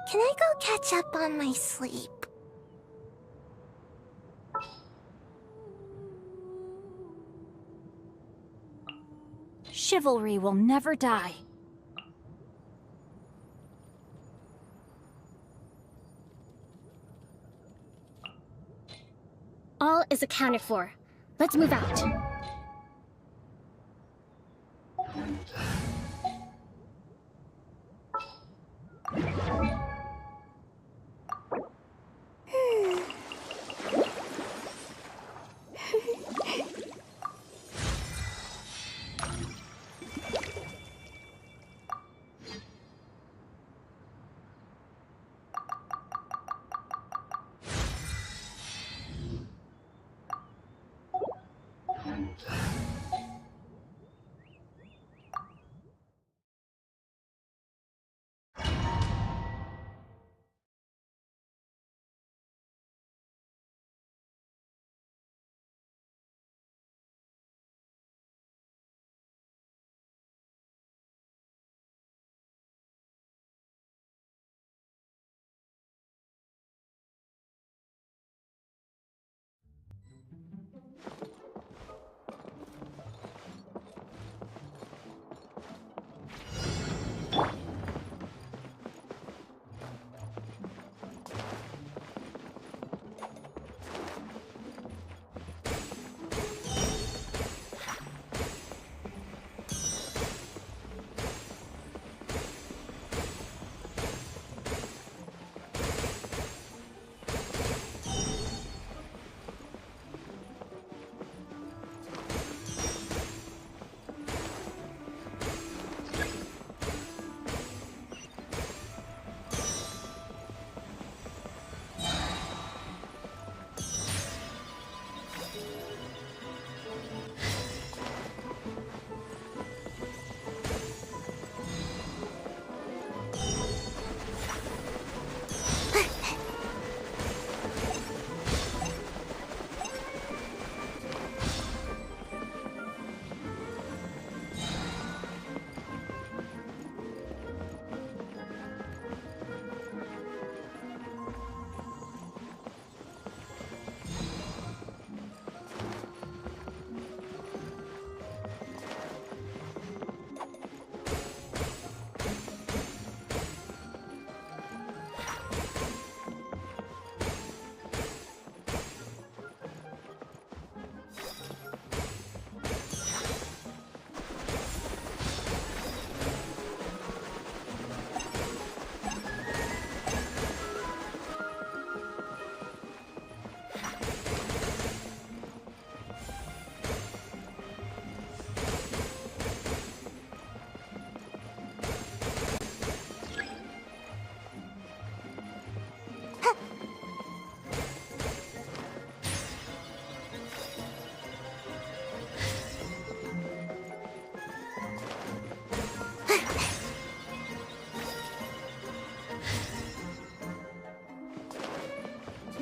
Can I go catch up on my sleep? Chivalry will never die. All is accounted for. Let's move out.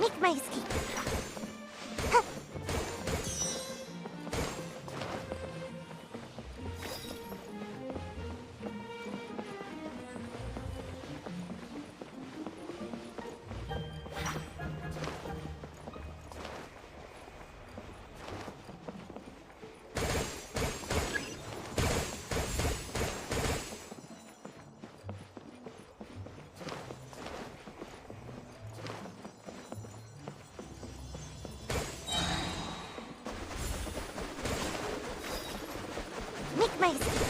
Make my escape. Make my escape.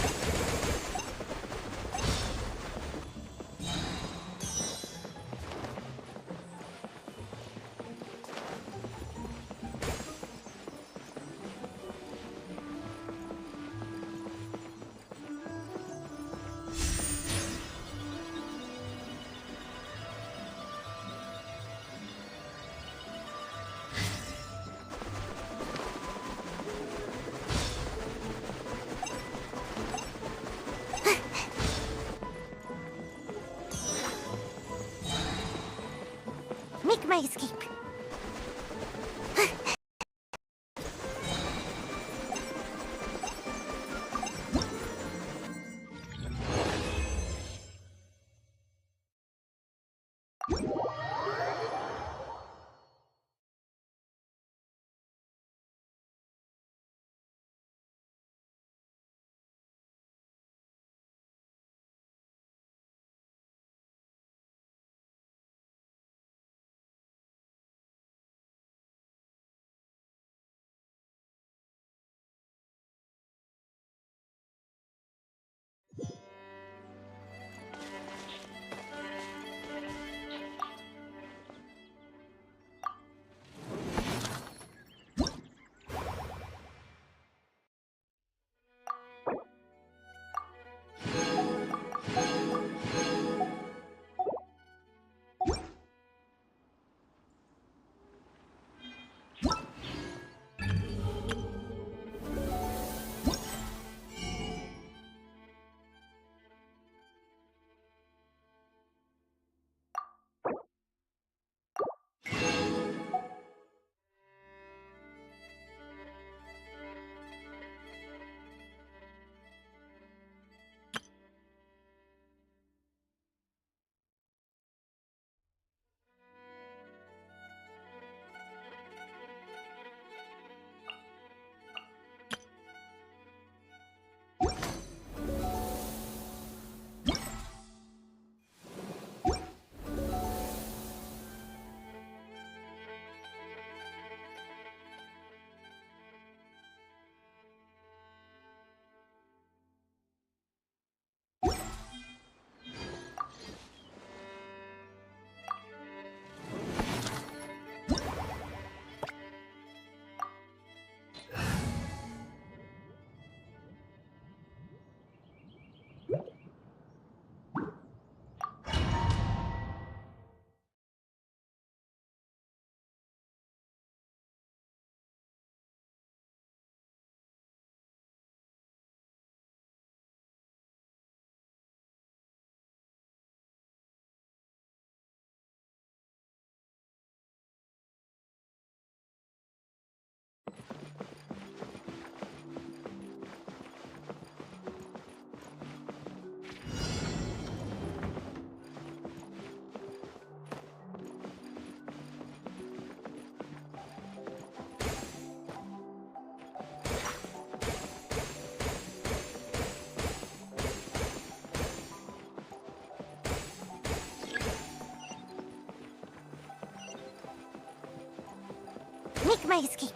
Make my escape. Make my escape.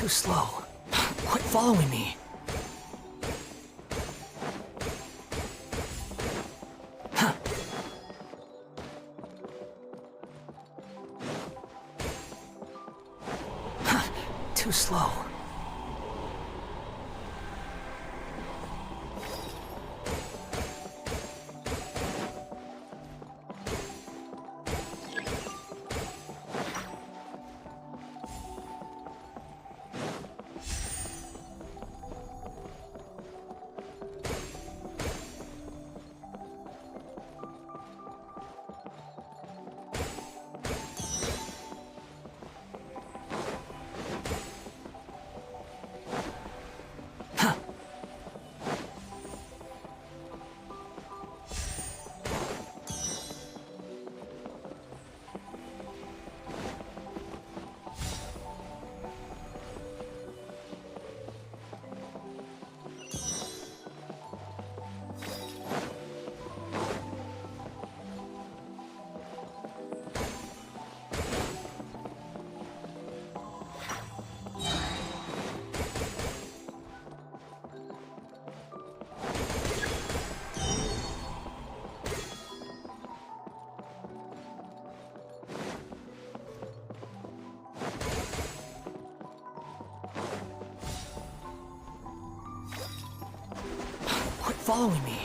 Too slow. Quit following me. Too slow. Quit following me.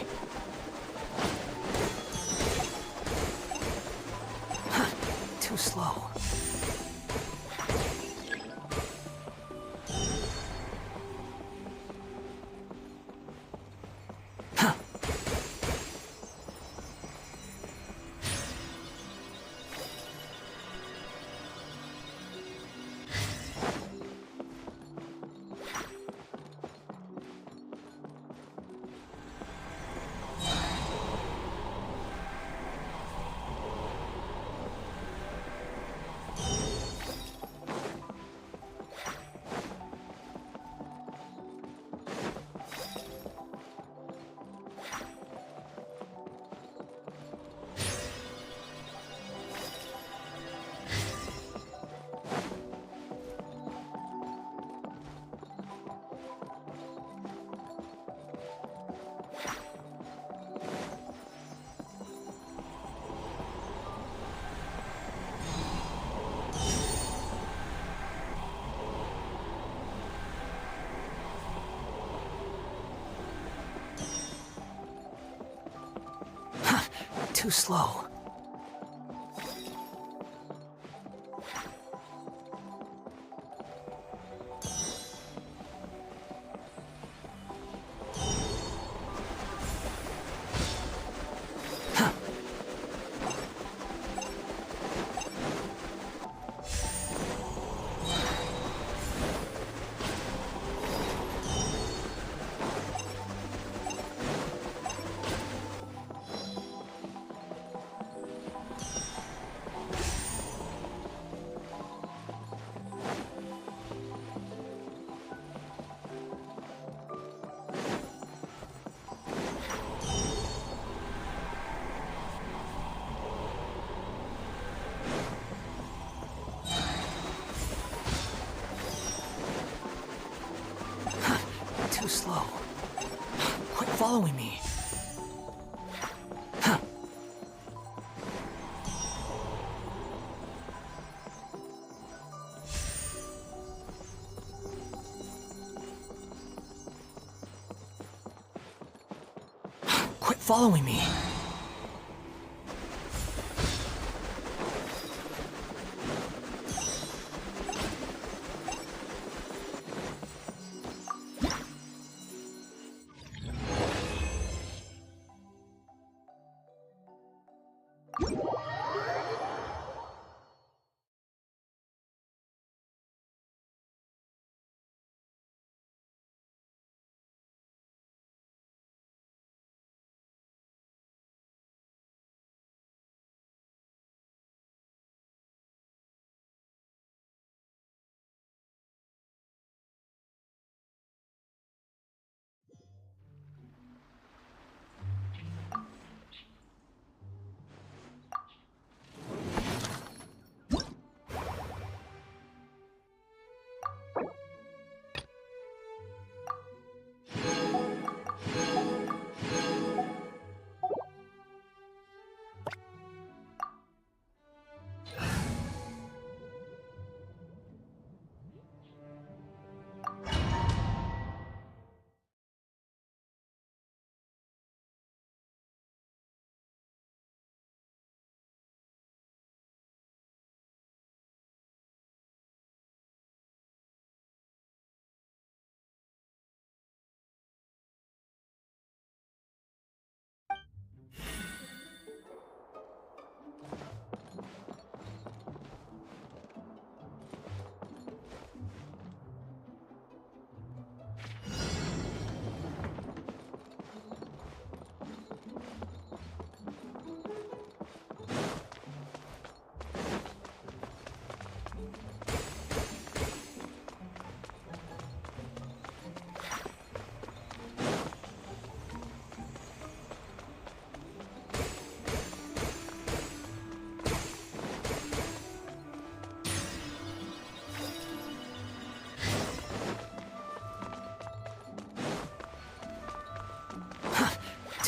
Too slow. Too slow. Too slow. Quit following me. Quit following me.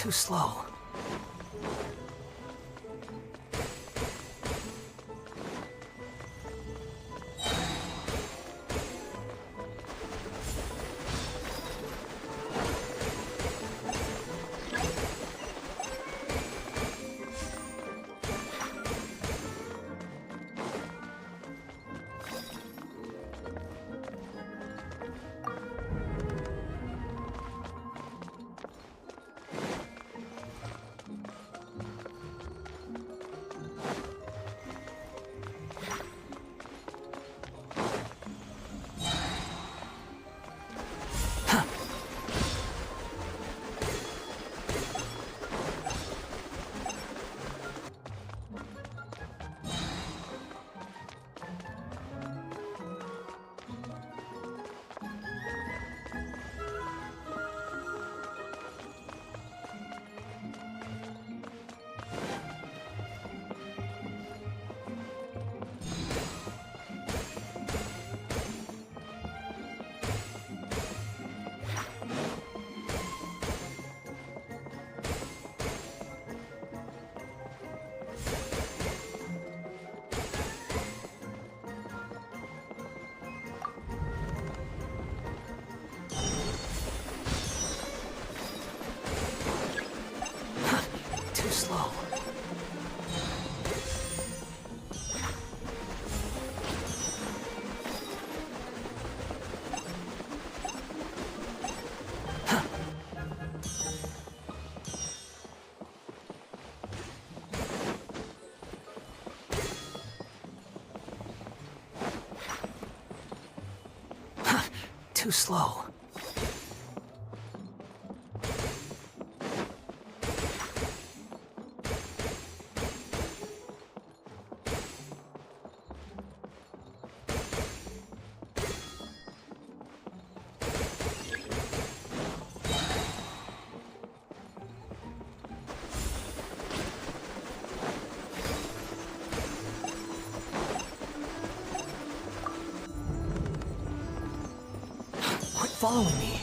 Too slow. Slow. Too slow. Following me.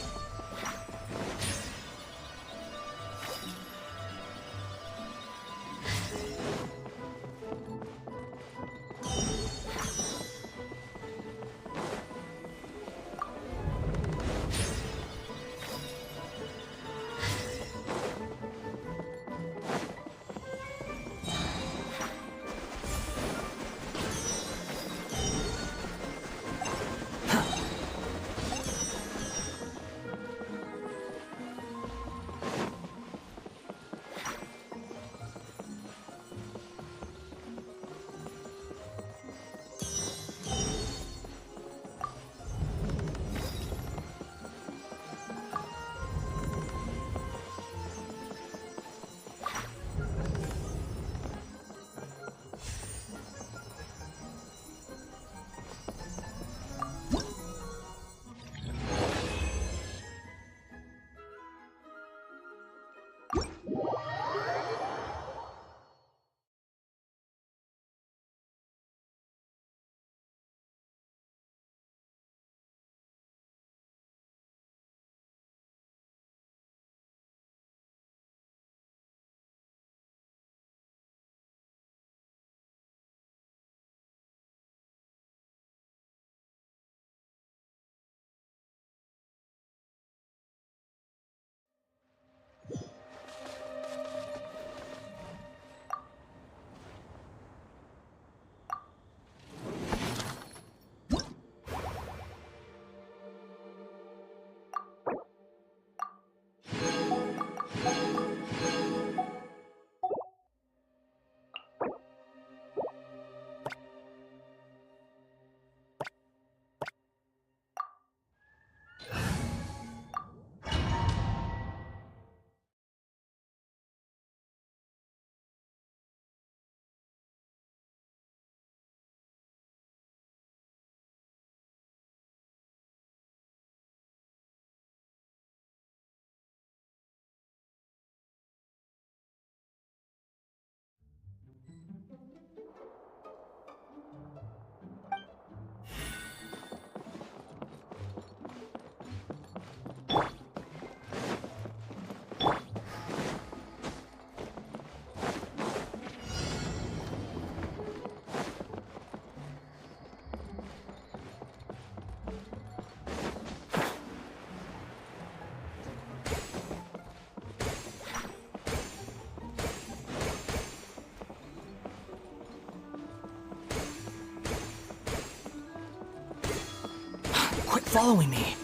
following me.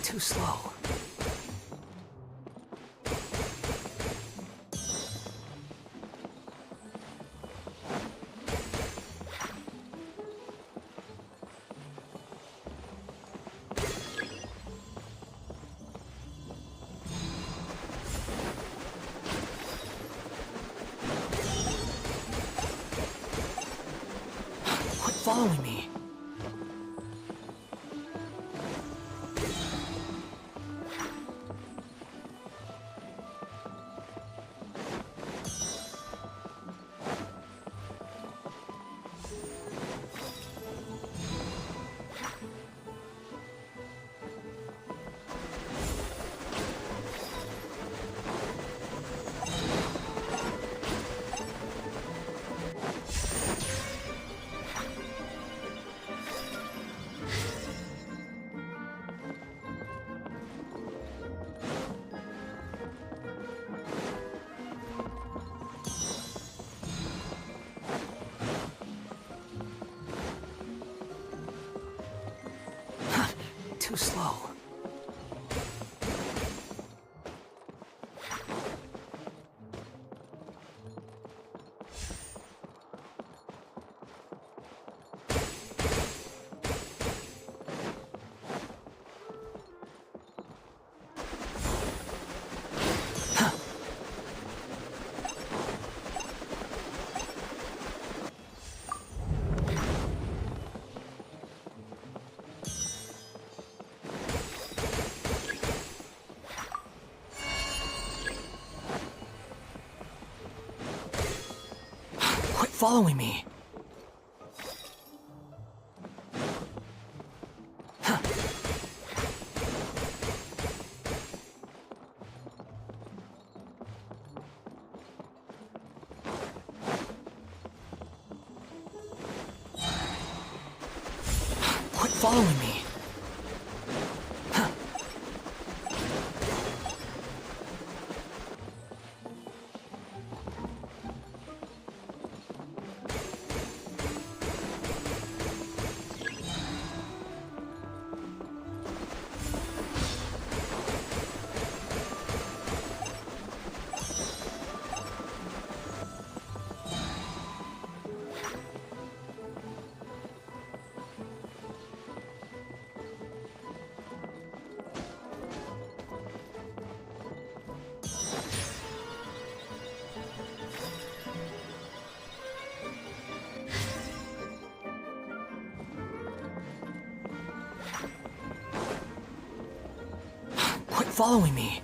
Too slow. Quit following me. Too slow. Quit following me. Quit following me. Quit following me.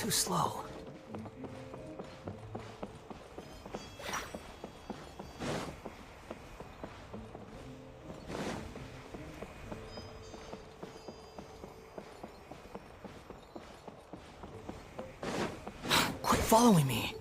Too slow. Quit following me.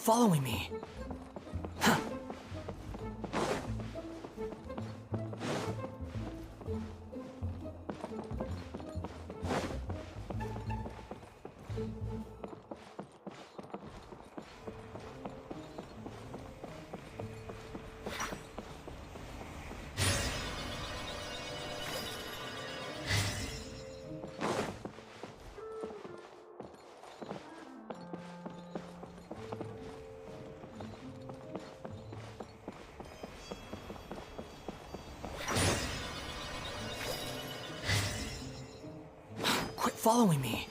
Following me. Following me.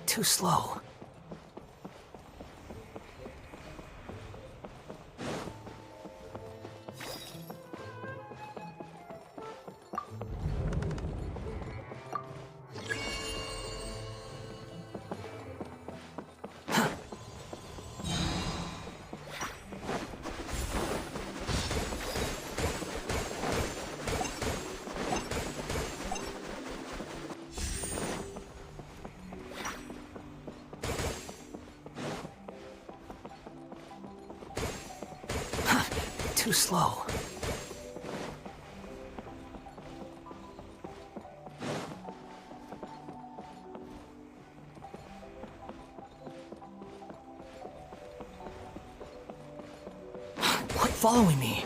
Too slow. Too slow. Quit following me.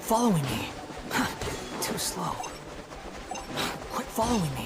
Following me. Too slow. Quit following me.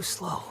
Too slow.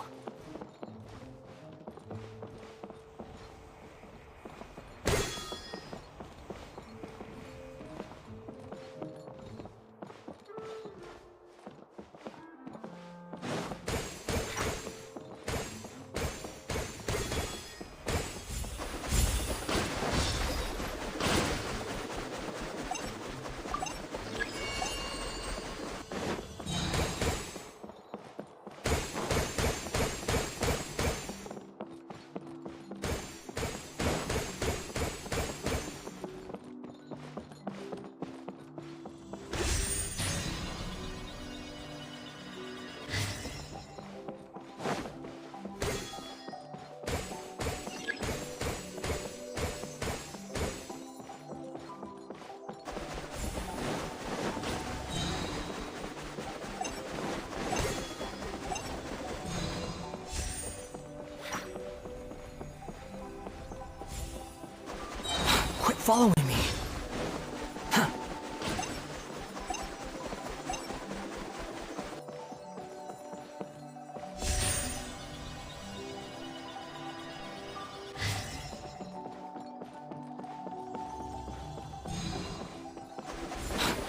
Following me. Huh.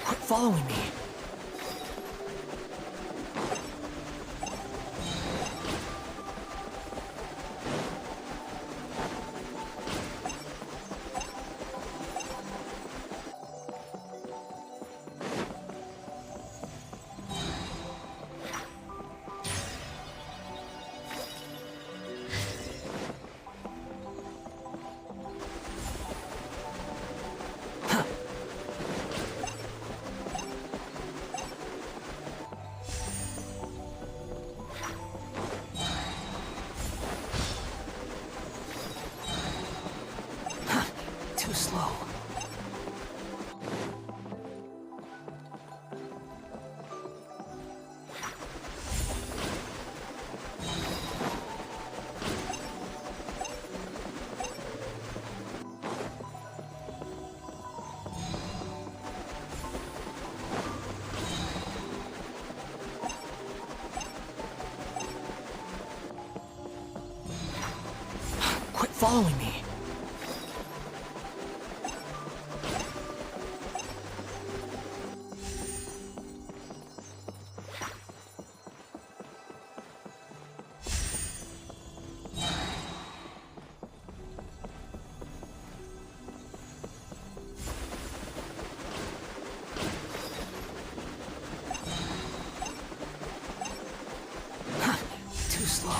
Quit following me. Too slow. Quit following me. Too slow.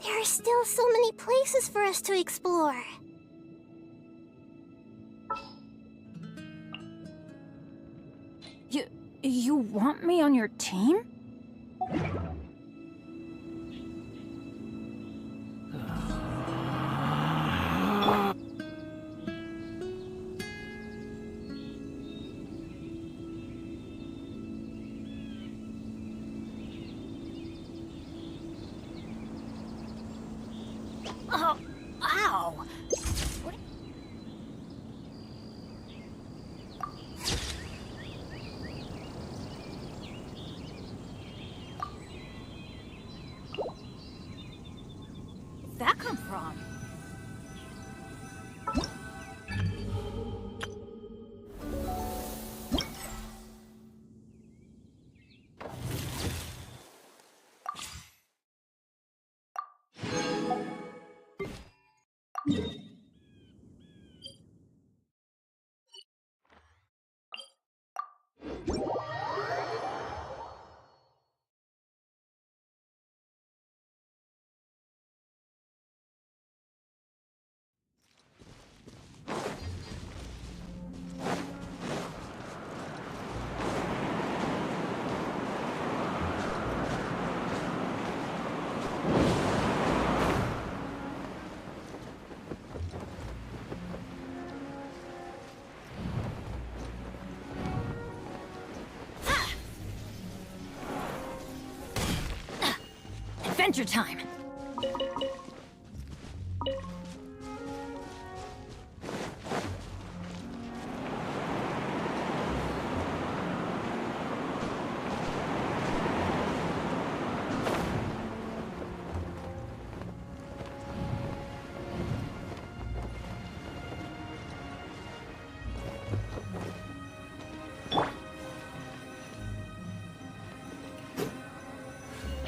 There are still so many places for us to explore. You want me on your team? Oh, ow! Where'd that come from? Adventure time!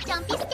Don't be scared!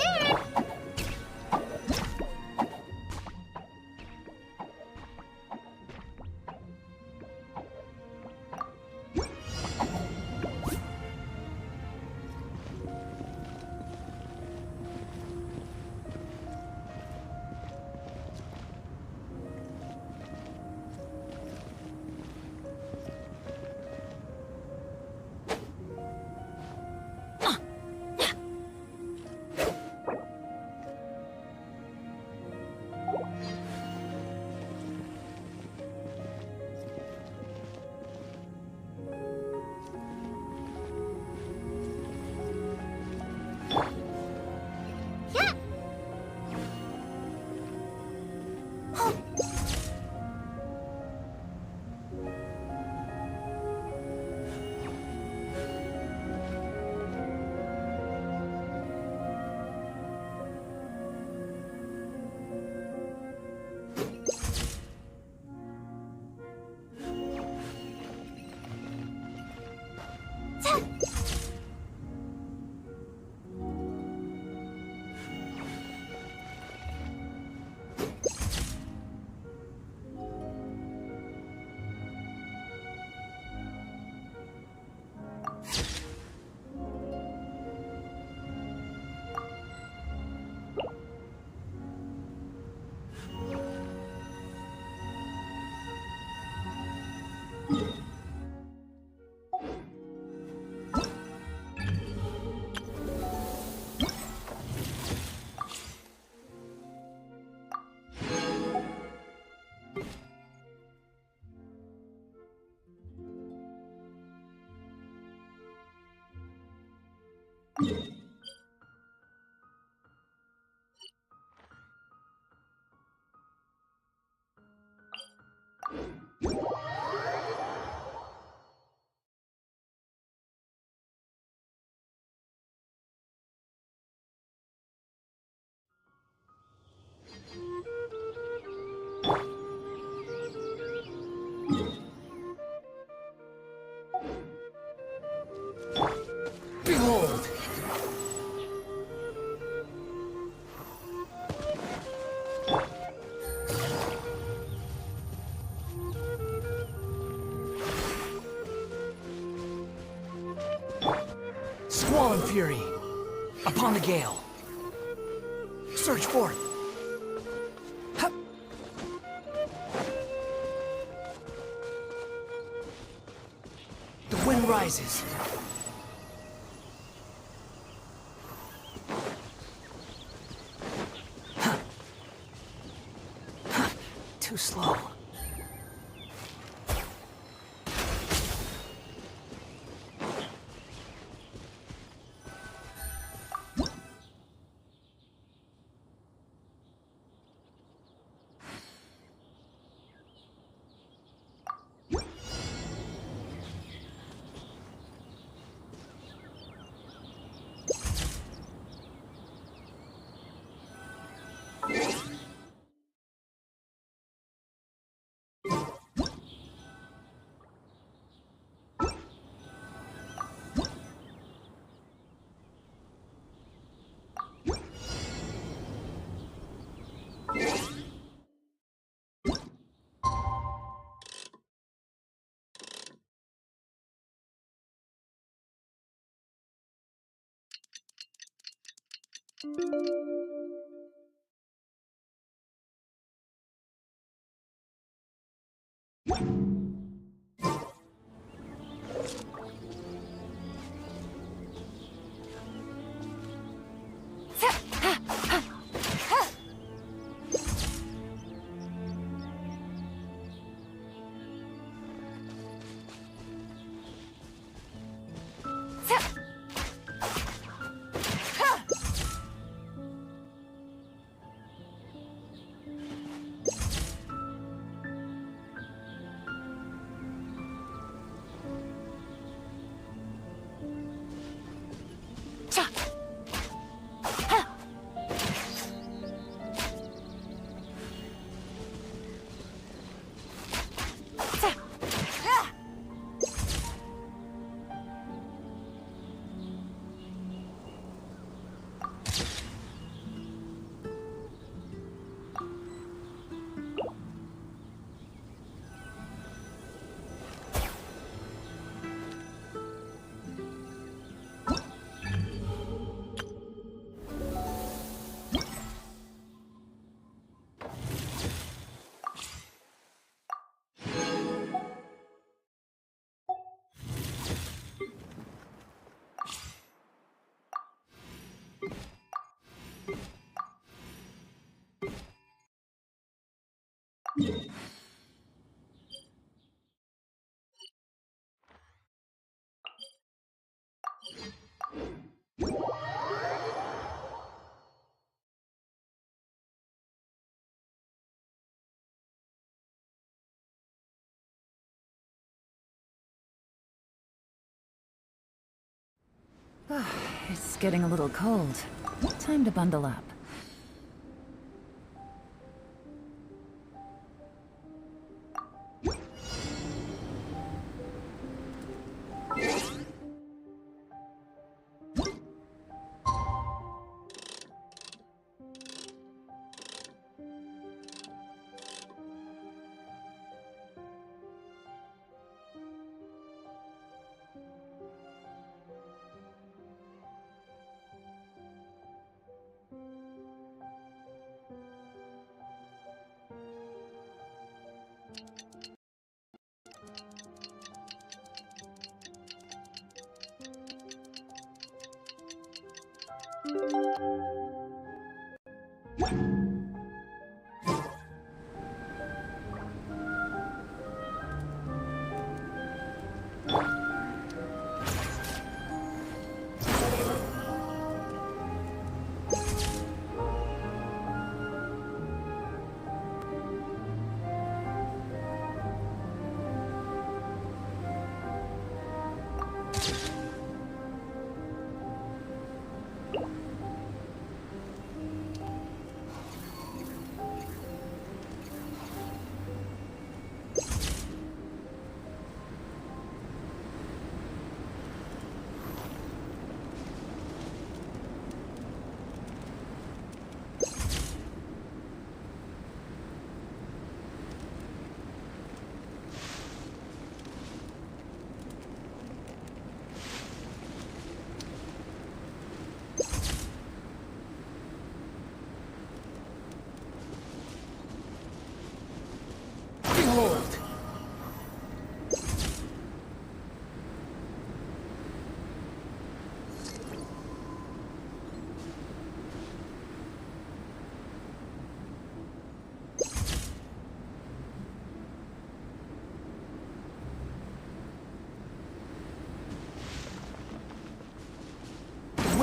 Behold! Squall and fury, upon the gale. Surge forth. Hup. The wind rises. Too slow. It's getting a little cold. Time to bundle up.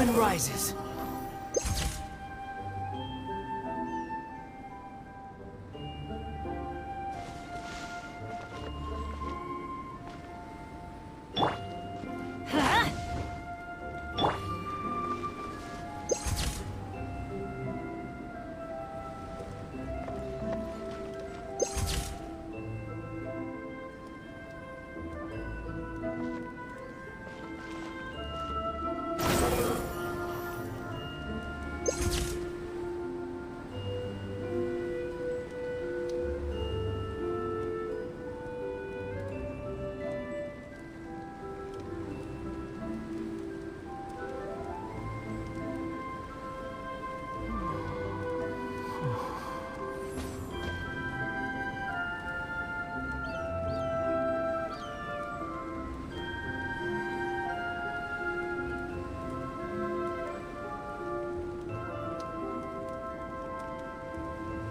wind rises.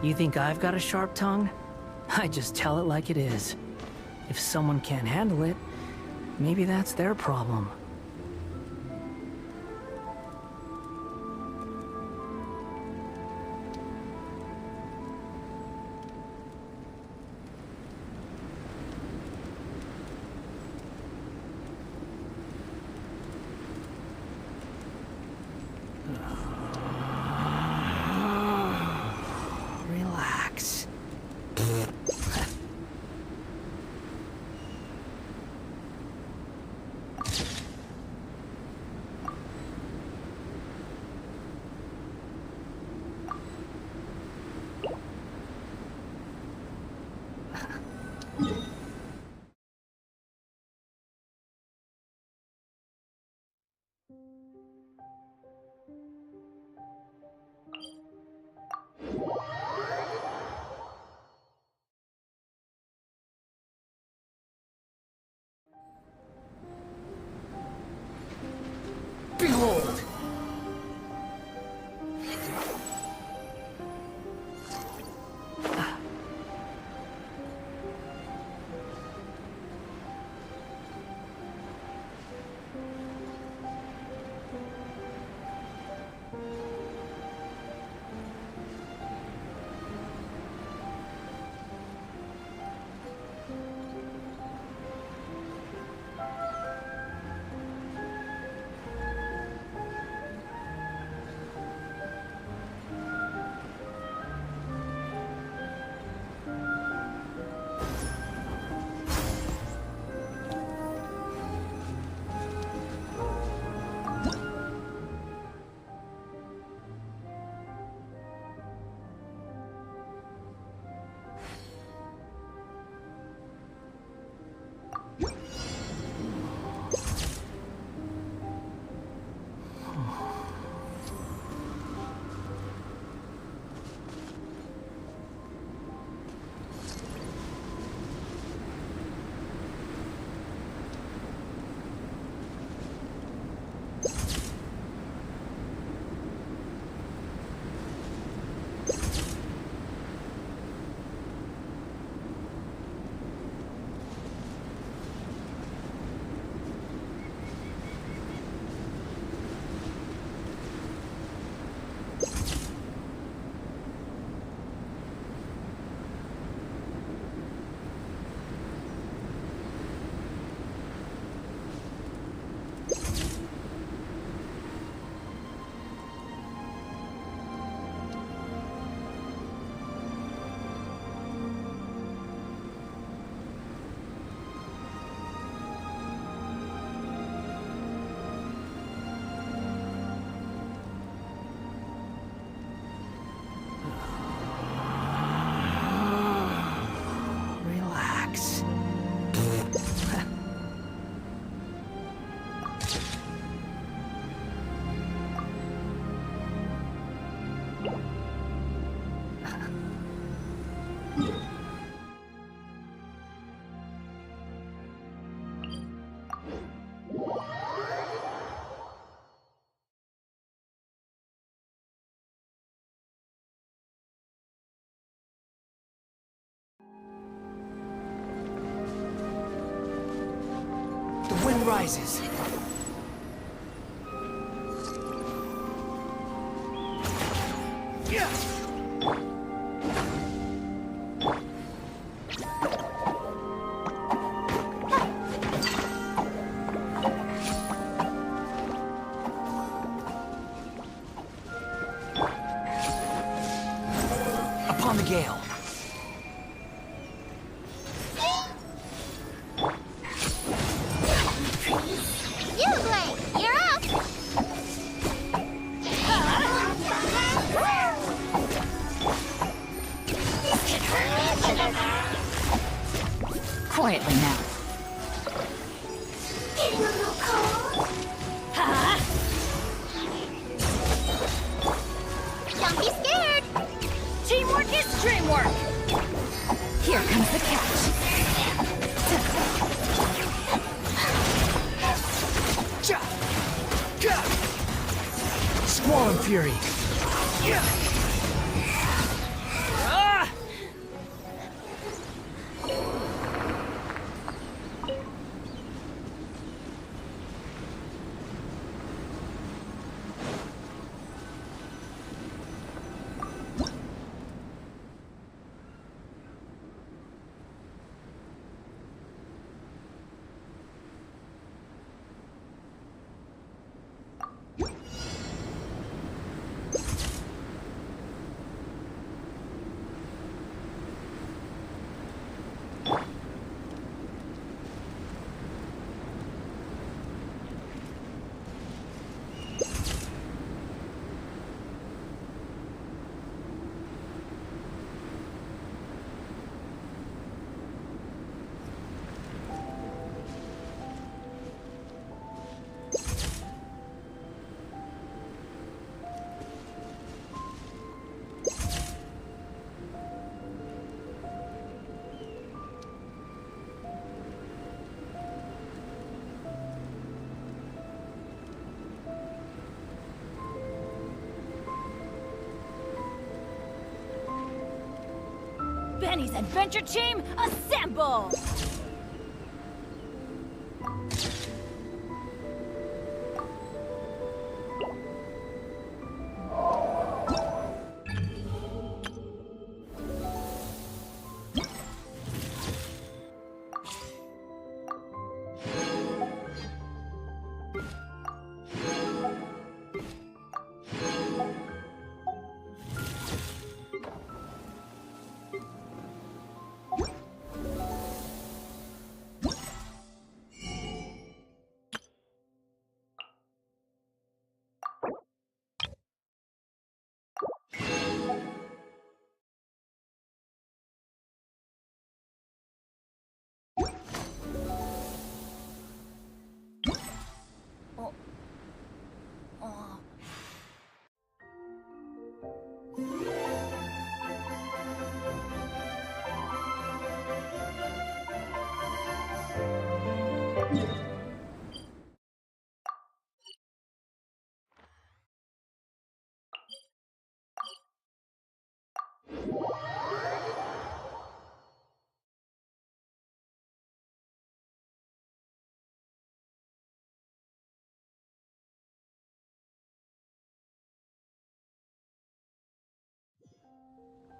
You think I've got a sharp tongue? I just tell it like it is. If someone can't handle it, maybe that's their problem. Relax. Behold! The wind rises. Upon the gale. You're up! Quietly now. Getting a little cold? Don't be scared! Teamwork is dreamwork! Here comes the catch. Squall and Fury. Benny's adventure team, assemble!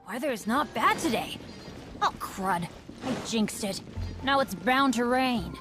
Weather's not bad today. Oh, crud. I jinxed it. Now it's bound to rain.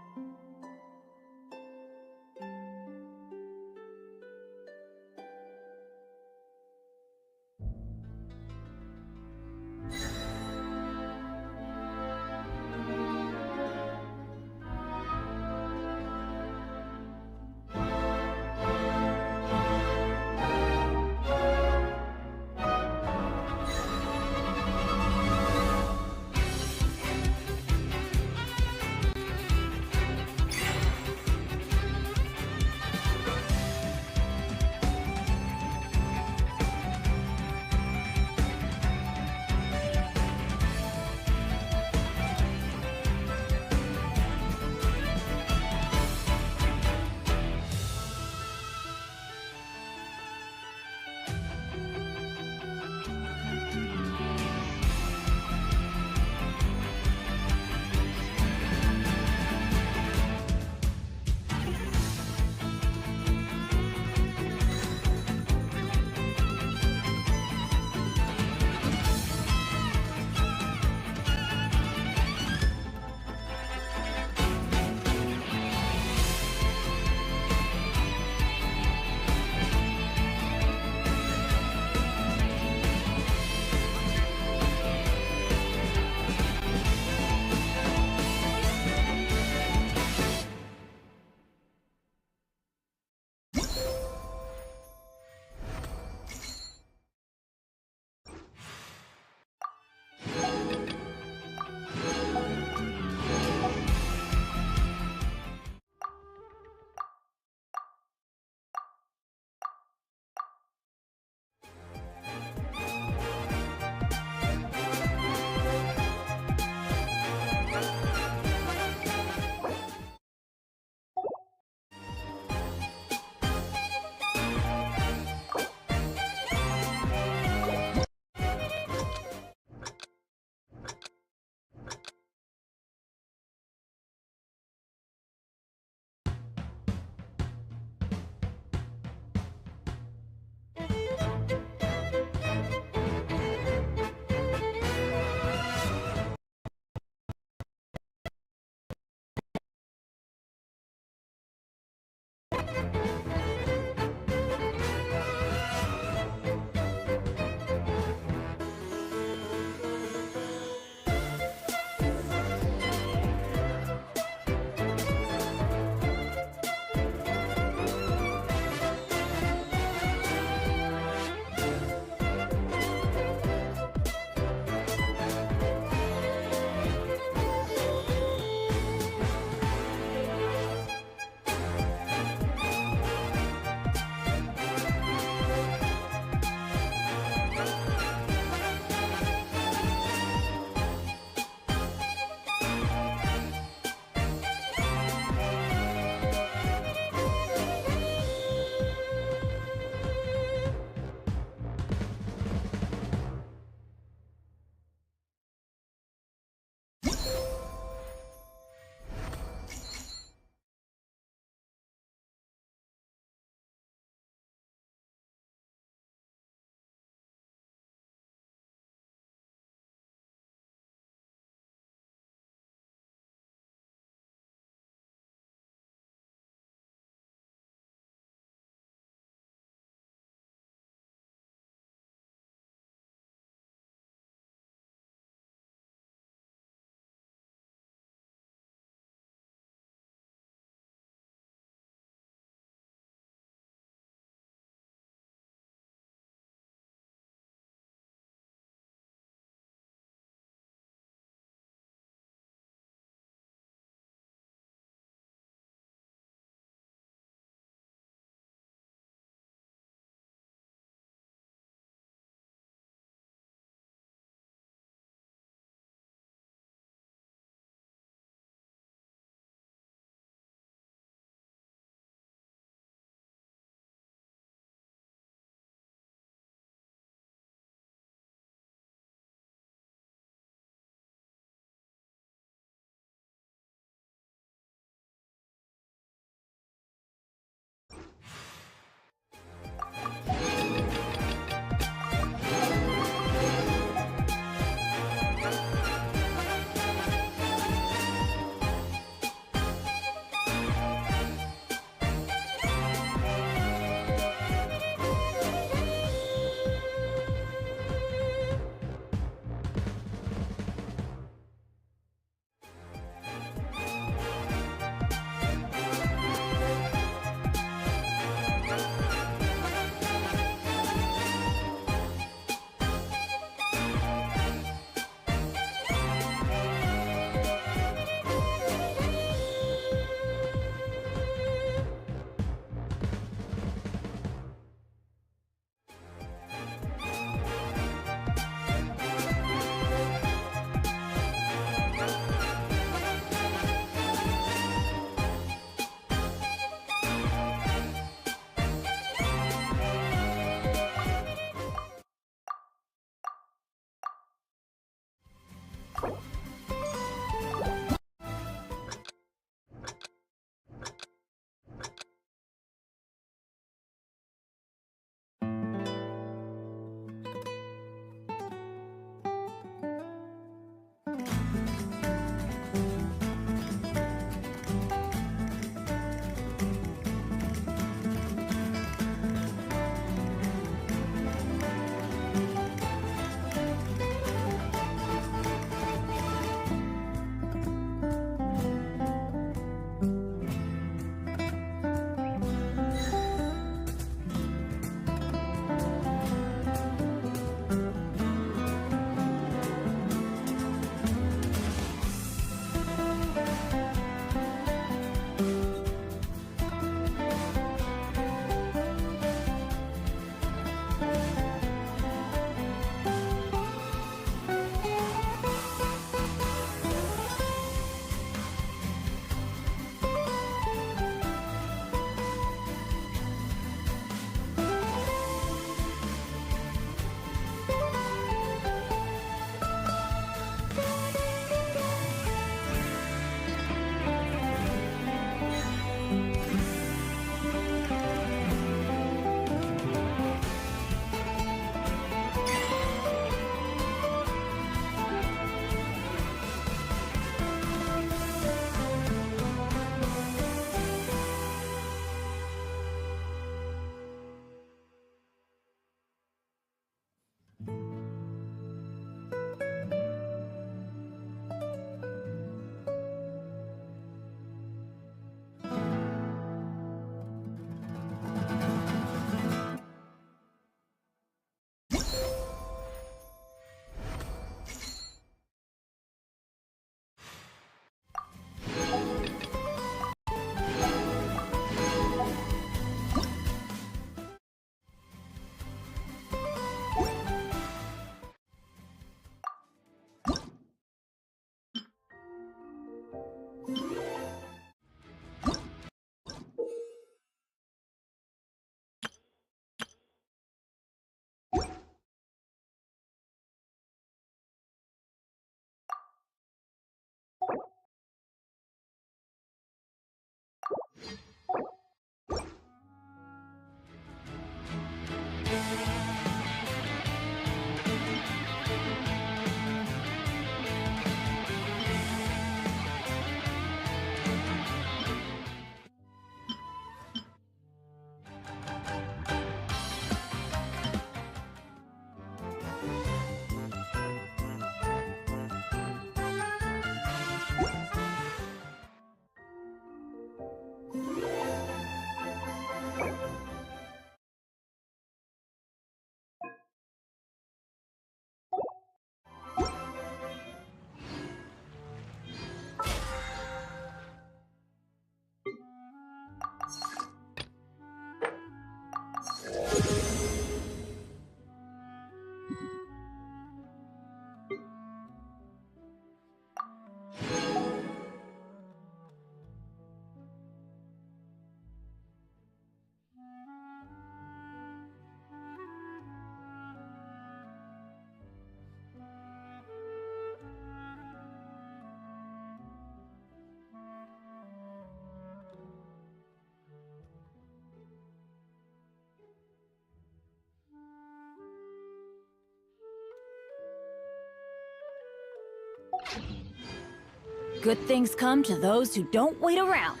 Good things come to those who don't wait around.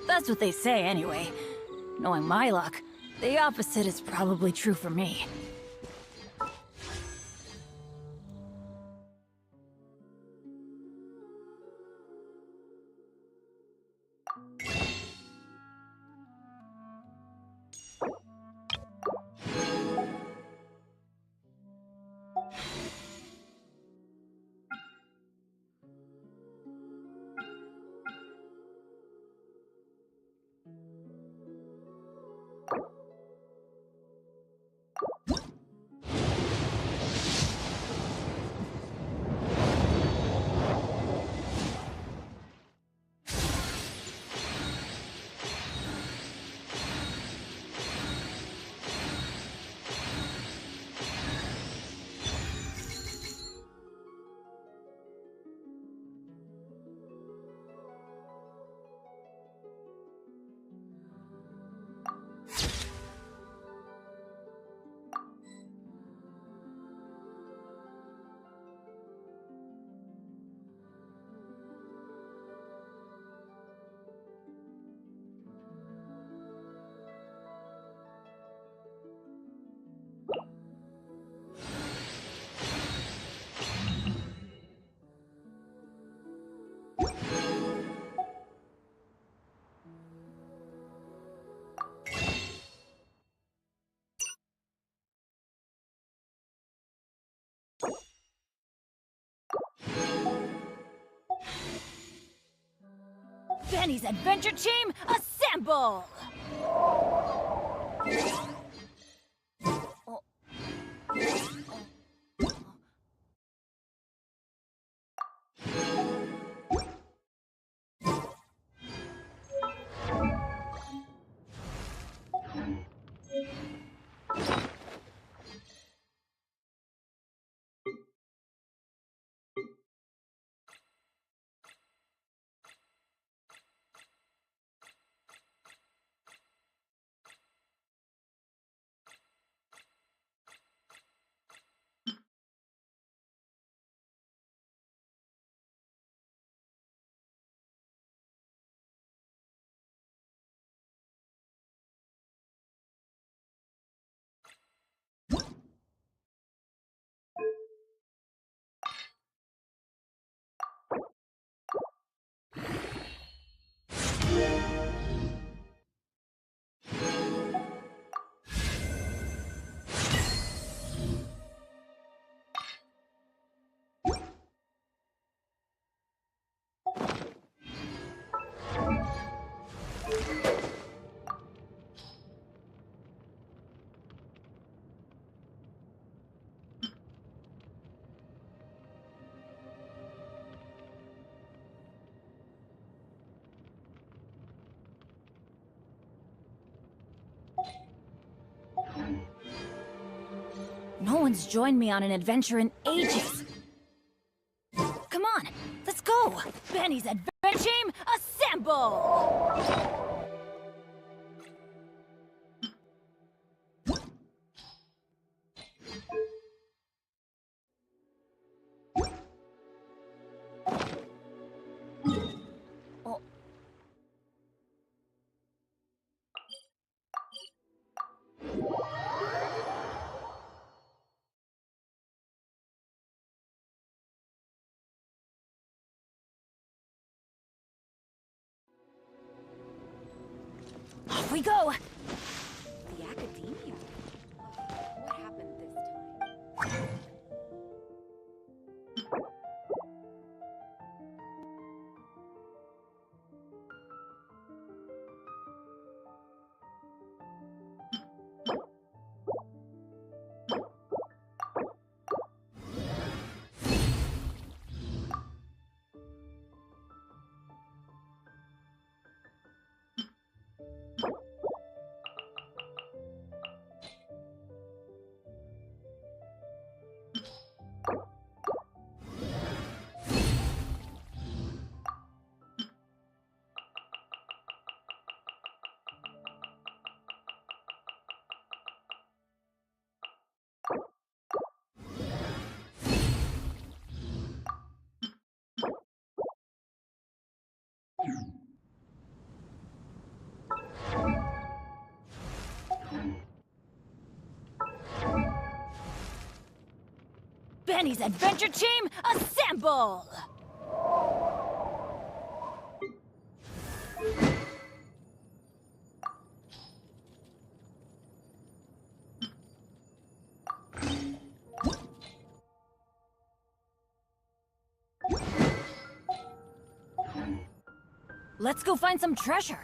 That's what they say anyway. Knowing my luck, the opposite is probably true for me. Benny's adventure team, assemble! No one's joined me on an adventure in ages. Come on, let's go! Benny's adventure team, assemble! Off we go! The academia? What happened this time? Benny's adventure team, assemble! Let's go find some treasure.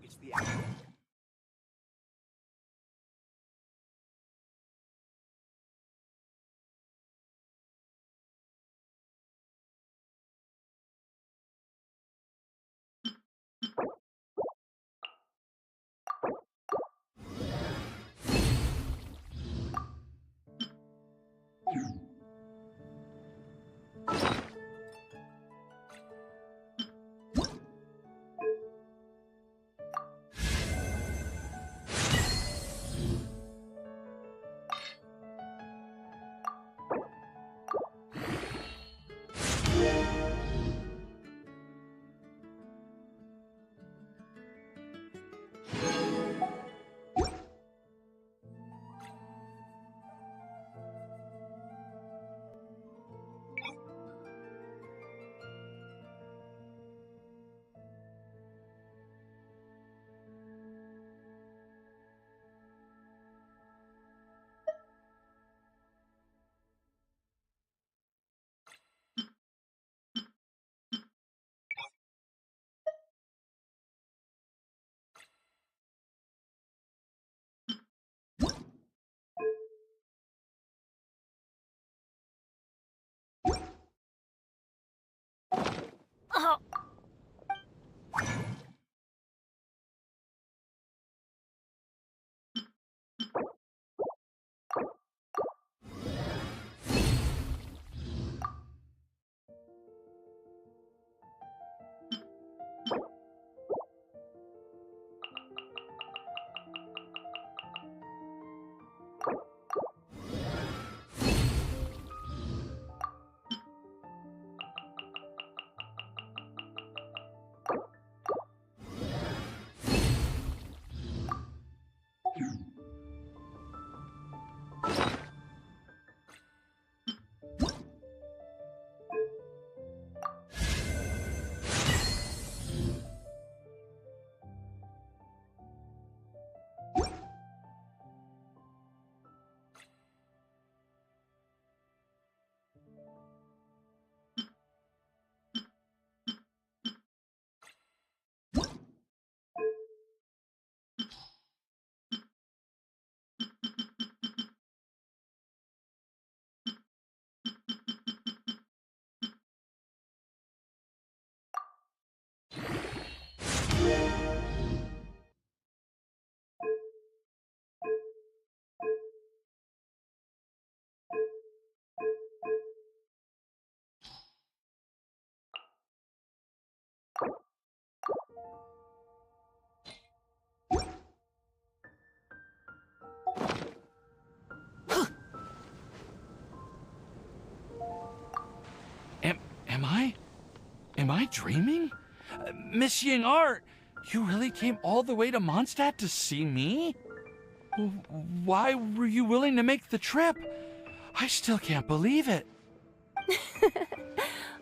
It's the academy. Oh. dreaming? Miss Ying-ar, you really came all the way to Mondstadt to see me? Why were you willing to make the trip? I still can't believe it.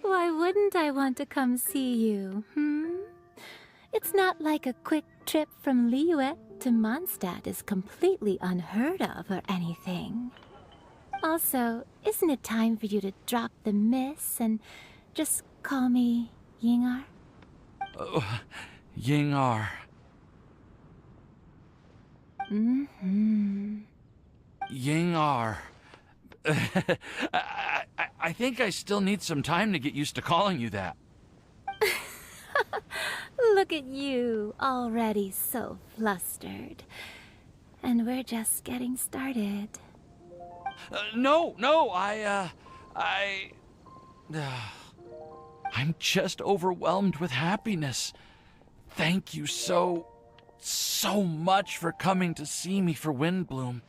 Why wouldn't I want to come see you, It's not like a quick trip from Liyue to Mondstadt is completely unheard of or anything. Also, isn't it time for you to drop the miss and just call me Ying-ar? Ying-ar. Ying-ar. I think I still need some time to get used to calling you that. Look at you, already so flustered. And we're just getting started. No, I'm just overwhelmed with happiness. Thank you so much for coming to see me for WindBlume.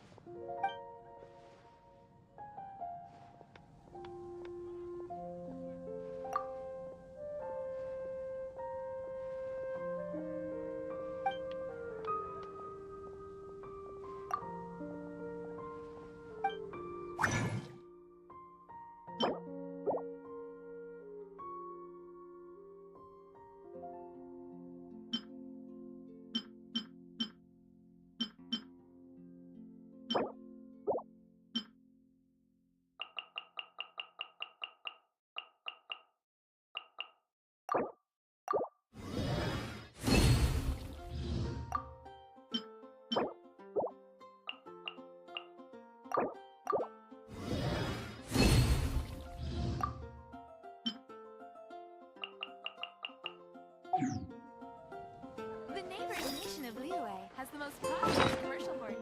The neighboring nation of Liyue has the most prosperous commercial port.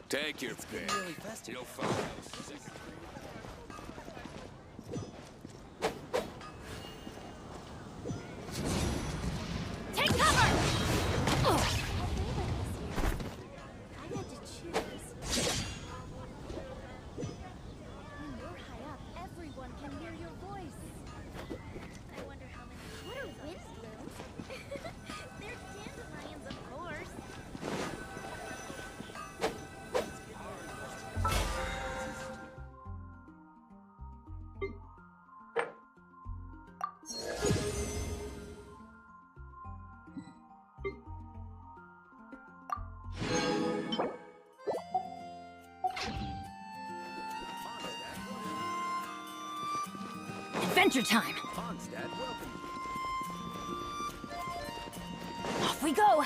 Take your pick. You'll find. Take cover! I had to choose. When you're high up, everyone can hear your voice. I wonder how many. What are WindBlumes? They're dandelions, of course. Adventure time! Off we go!